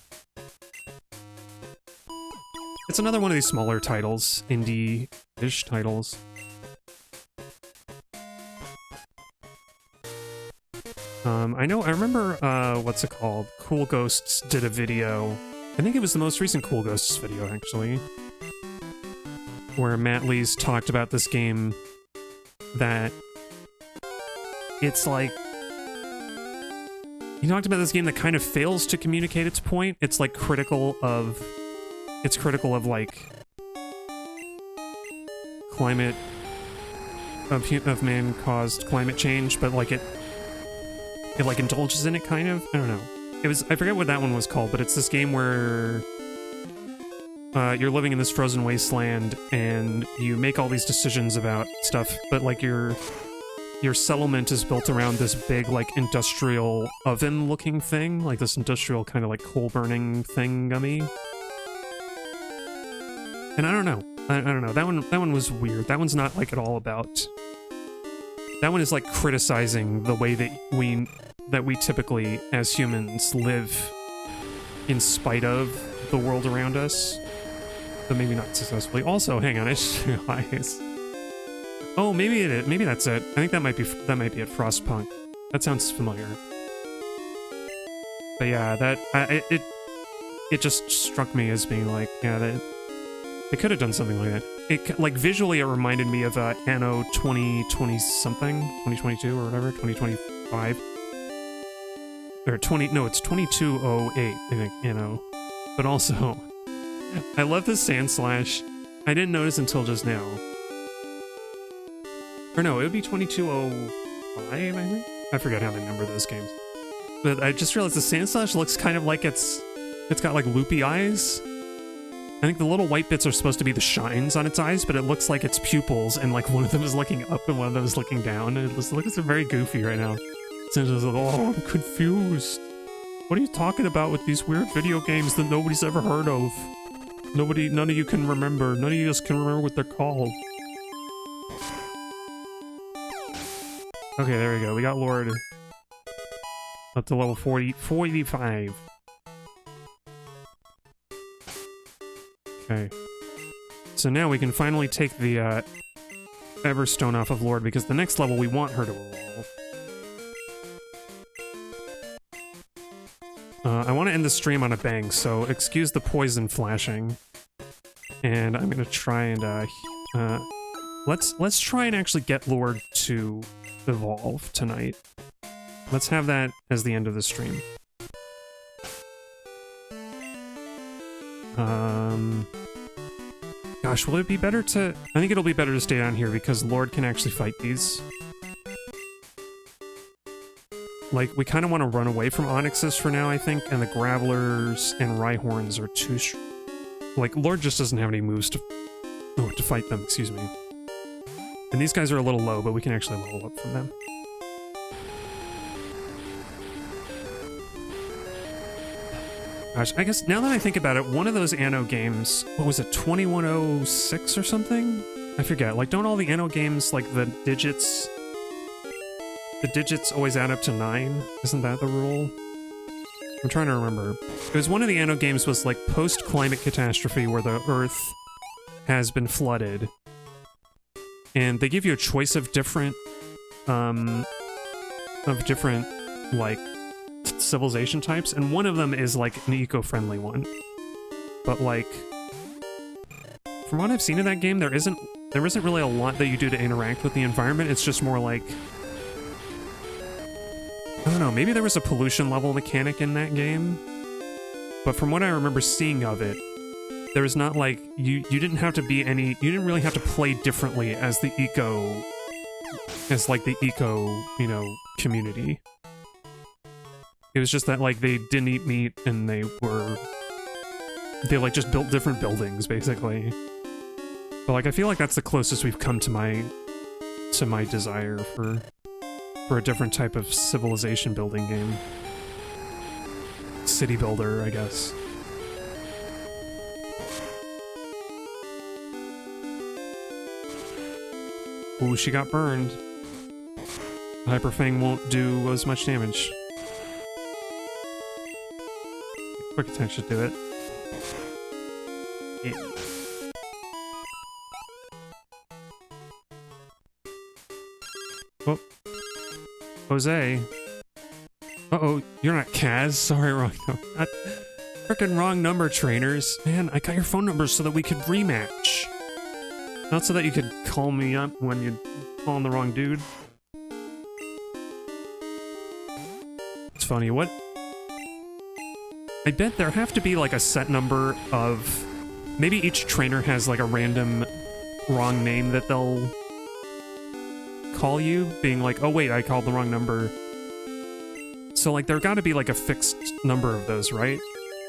it's another one of these smaller titles, indie-ish titles. I remember, what's it called? Cool Ghosts did a video. I think it was the most recent Cool Ghosts video, actually. Where Matt Lees talked about this game that... it's like... he talked about this game that kind of fails to communicate its point. It's like critical of... it's critical of, like... climate... of man-caused climate change, but like it like indulges in it, kind of. I don't know. It was, I forget what that one was called, but it's this game where you're living in this frozen wasteland and you make all these decisions about stuff, but like your settlement is built around this big like industrial oven looking thing, like this industrial kind of like coal burning thing gummy. And I don't know. I don't know. That one was weird. That one's not like at all about... that one is like criticizing the way that we typically, as humans, live in spite of the world around us. But maybe not successfully. Also, hang on, I just realized... oh, maybe that's it. I think that might be it, Frostpunk. That sounds familiar. But yeah, it just struck me as being like, yeah, they could have done something like that. It, like, visually it reminded me of Anno 2020-something, 2022 or whatever, 2025. Or it's 2208, I think, Anno. But also, I love this Sand Slash. I didn't notice until just now. Or no, it would be 2205, I think? I forget how they number those games. But I just realized the Sand Slash looks kind of like it's got like loopy eyes. I think the little white bits are supposed to be the shines on its eyes, but it looks like its pupils, and like one of them is looking up and one of them is looking down. It looks very goofy right now. It's just like, oh, I'm confused. What are you talking about with these weird video games that nobody's ever heard of? None of you can remember. None of you just can remember what they're called. Okay, there we go. We got Lorde up to level 45. Okay. So now we can finally take the Everstone off of Lorde, because the next level we want her to evolve. I want to end the stream on a bang, so excuse the poison flashing. And I'm gonna try and let's try and actually get Lorde to evolve tonight. Let's have that as the end of the stream. Gosh, will it be better to... I think it'll be better to stay down here because Lorde can actually fight these. Like, we kind of want to run away from Onyxes for now, I think, and the Gravelers and Rhyhorns are too... like, Lorde just doesn't have any moves to fight them, excuse me. And these guys are a little low, but we can actually level up from them. Gosh, I guess now that I think about it, one of those Anno games, what was it, 2106 or something? I forget. Like, don't all the Anno games, like, the digits always add up to 9? Isn't that the rule? I'm trying to remember. It was one of the Anno games was, like, post-climate catastrophe where the Earth has been flooded. And they give you a choice of different, like, civilization types, and one of them is like an eco-friendly one. But like, from what I've seen in that game, there isn't really a lot that you do to interact with the environment. It's just more like, I don't know, maybe there was a pollution level mechanic in that game, but from what I remember seeing of it, there was not like, you didn't have to be you didn't really have to play differently as the eco, you know, community. It was just that, like, they didn't eat meat, and they like, just built different buildings, basically. But like, I feel like that's the closest we've come to my desire for a different type of civilization building game. City builder, I guess. Ooh, she got burned. Hyper Fang won't do as much damage. Quick attack should do it. Yeah. Oh. Jose. Uh-oh, you're not Kaz. Sorry, wrong number. Frickin' wrong number, trainers. Man, I got your phone number so that we could rematch. Not so that you could call me up when you're calling the wrong dude. It's funny, what? I bet there have to be like a set number of... Maybe each trainer has like a random wrong name that they'll call you, being like, oh wait, I called the wrong number. So like there gotta be like a fixed number of those, right?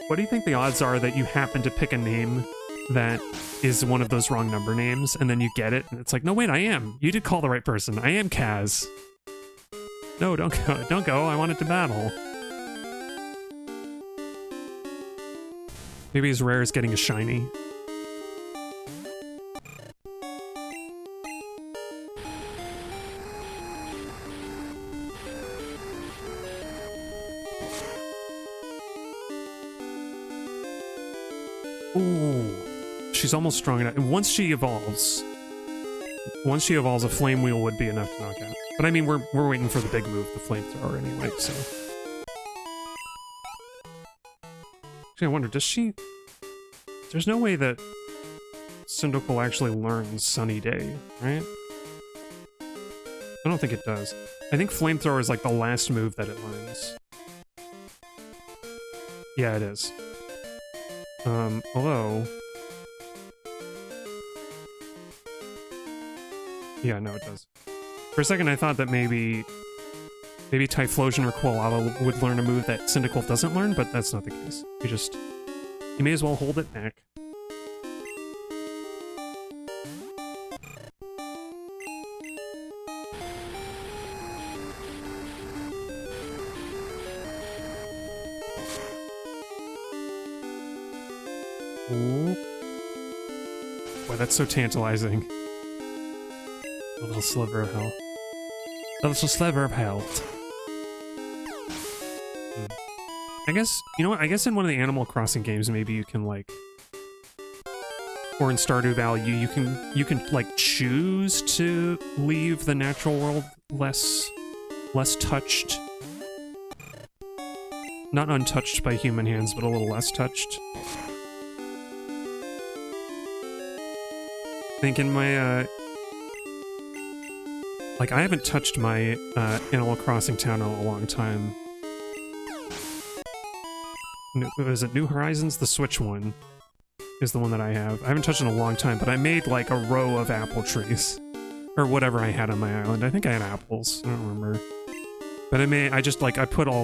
What do you think the odds are that you happen to pick a name that is one of those wrong number names, and then you get it, and it's like, no wait, I am. You did call the right person. I am Kaz. No, don't go. Don't go. I wanted to battle. Maybe as rare as getting a shiny. Ooh. She's almost strong enough. And once she evolves, a flame wheel would be enough to knock out. But I mean, we're waiting for the big move, the flamethrower, anyway, so. Actually, I wonder, does she... There's no way that Cyndaquil actually learns Sunny Day, right? I don't think it does. I think flamethrower is like the last move that it learns. Yeah, it is. Although... Yeah, no, it does. For a second, I thought that maybe Typhlosion or Quilava would learn a move that Cyndaquil doesn't learn, but that's not the case. You may as well hold it back. Ooh. Boy, that's so tantalizing. A little sliver of health. A little sliver of health. I guess, you know what? I guess in one of the Animal Crossing games, maybe you can like, or in Stardew Valley, you can like choose to leave the natural world less touched. Not untouched by human hands, but a little less touched. I think in my like, I haven't touched my Animal Crossing town in a long time. Is it New Horizons? The Switch one is the one that I have. I haven't touched it in a long time, but I made like a row of apple trees. Or whatever I had on my island. I think I had apples. I don't remember. But I put all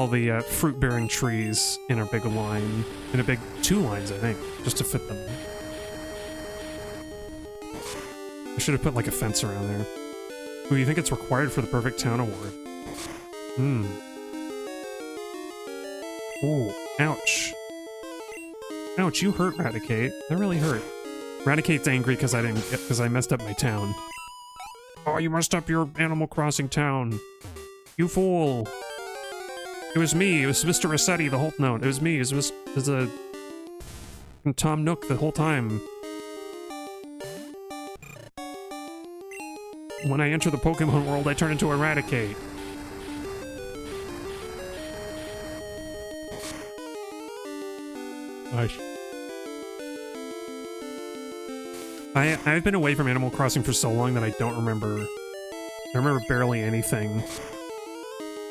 the fruit-bearing trees in a big line. In a big 2 lines, I think. Just to fit them. I should have put like a fence around there. Ooh, you think it's required for the Perfect Town Award? Hmm. Ooh, ouch. Ouch, you hurt, Raticate. That really hurt. Raticate's angry because I messed up my town. Oh, you messed up your Animal Crossing town. You fool. It was me. It was Mr. Rossetti the whole... No, it was me. It was Tom Nook the whole time. When I enter the Pokemon world, I turn into Eradicate. Gosh. I've been away from Animal Crossing for so long that I don't remember... I remember barely anything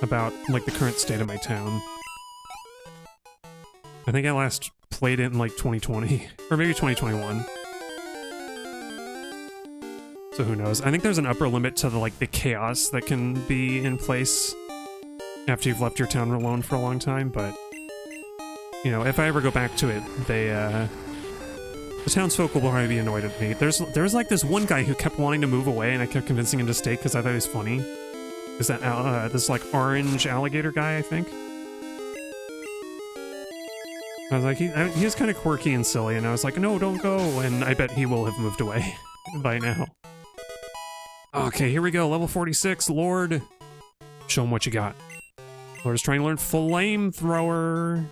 about, like, the current state of my town. I think I last played it in, like, 2020. Or maybe 2021. So who knows? I think there's an upper limit to the chaos that can be in place after you've left your town alone for a long time, but... You know, if I ever go back to it, The townsfolk will probably be annoyed at me. There's like this one guy who kept wanting to move away, and I kept convincing him to stay because I thought he was funny. Is that this like orange alligator guy? I think. I was like, he was kind of quirky and silly, and I was like, no, don't go. And I bet he will have moved away by now. Okay, here we go. Level 46, Lorde. Show him what you got. Lorde's trying to learn flamethrower.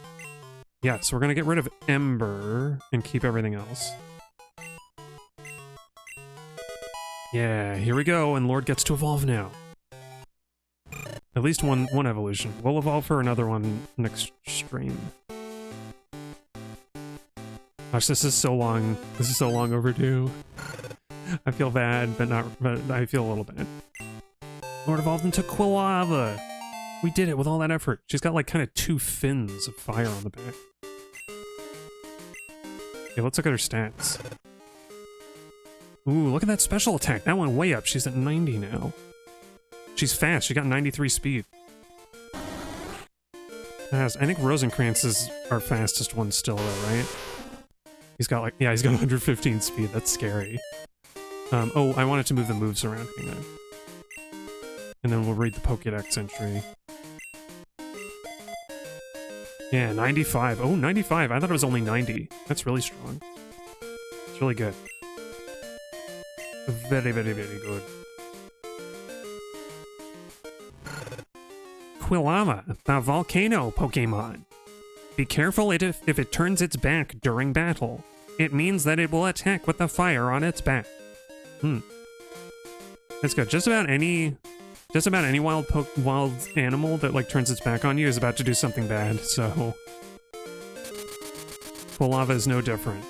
Yeah, so we're gonna get rid of Ember and keep everything else. Yeah, here we go, and Lorde gets to evolve now. At least one evolution. We'll evolve for another one next stream. Gosh, this is so long. This is so long overdue. I feel bad, but I feel a little bad. Lorde evolved into Quilava. We did it with all that effort. She's got like kind of 2 fins of fire on the back. Okay, let's look at her stats. Ooh, look at that special attack. That went way up. She's at 90 now. She's fast. She got 93 speed. I think Rosencrantz is our fastest one still, though, right? He's got like, yeah, he's got 115 speed. That's scary. Oh, I wanted to move the moves around. Hang on. And then we'll read the Pokédex entry. Yeah, 95. Oh, 95. I thought it was only 90. That's really strong. It's really good. Very, very, very good. Quilava, the volcano Pokemon. Be careful if it turns its back during battle. It means that it will attack with the fire on its back. That's good. Just about any wild animal that like turns its back on you is about to do something bad, so Quilava is no different.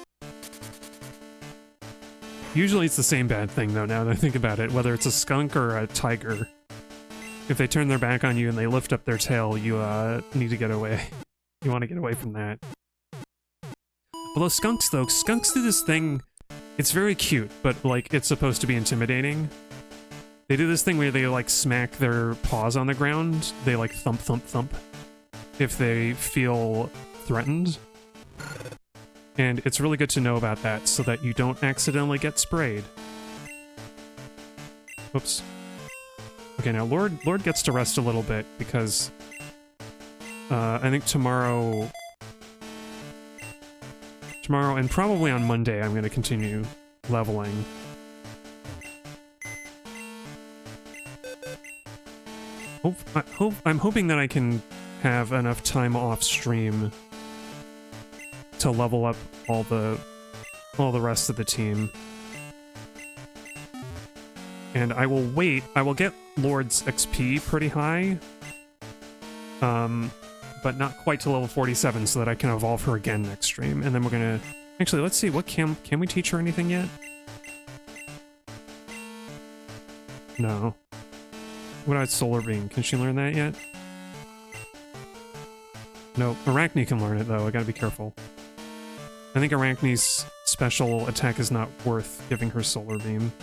Usually it's the same bad thing though, now that I think about it, whether it's a skunk or a tiger. If they turn their back on you and they lift up their tail, you need to get away. You want to get away from that. Although skunks do this thing, it's very cute, but like it's supposed to be intimidating. They do this thing where they like smack their paws on the ground. They like thump, thump, thump if they feel threatened. And it's really good to know about that so that you don't accidentally get sprayed. Oops. Okay, now Lorde gets to rest a little bit because I think tomorrow and probably on Monday I'm going to continue leveling. I'm hoping that I can have enough time off stream to level up all the rest of the team. And I will get Lorde's XP pretty high. But not quite to level 47 so that I can evolve her again next stream. And then we're gonna... Actually, let's see, what can we teach her anything yet? No. What about Solar Beam? Can she learn that yet? No, Arachne can learn it though, I gotta be careful. I think Arachne's special attack is not worth giving her Solar Beam.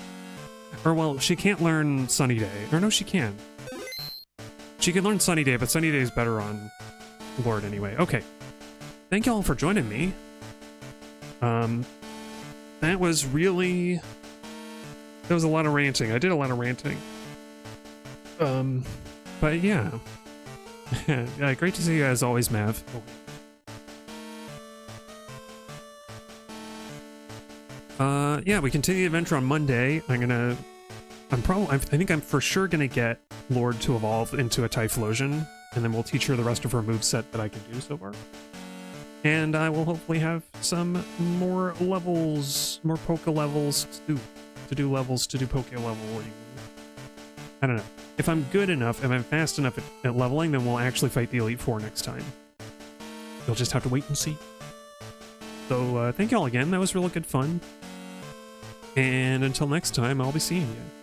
Or well, she can't learn Sunny Day. Or no, she can. She can learn Sunny Day, but Sunny Day is better on Lorde anyway. Okay. Thank y'all for joining me. That was a lot of ranting. I did a lot of ranting. But yeah. Yeah, great to see you as always, Mav. Yeah, we continue the adventure on Monday. I think I'm for sure gonna get Lorde to evolve into a Typhlosion, and then we'll teach her the rest of her moveset that I can do so far. And I will hopefully have some more levels, more Poké levels to do Poké leveling. I don't know. If I'm good enough, if I'm fast enough at leveling, then we'll actually fight the Elite Four next time. You'll just have to wait and see. So, thank y'all again. That was really good fun. And until next time, I'll be seeing you.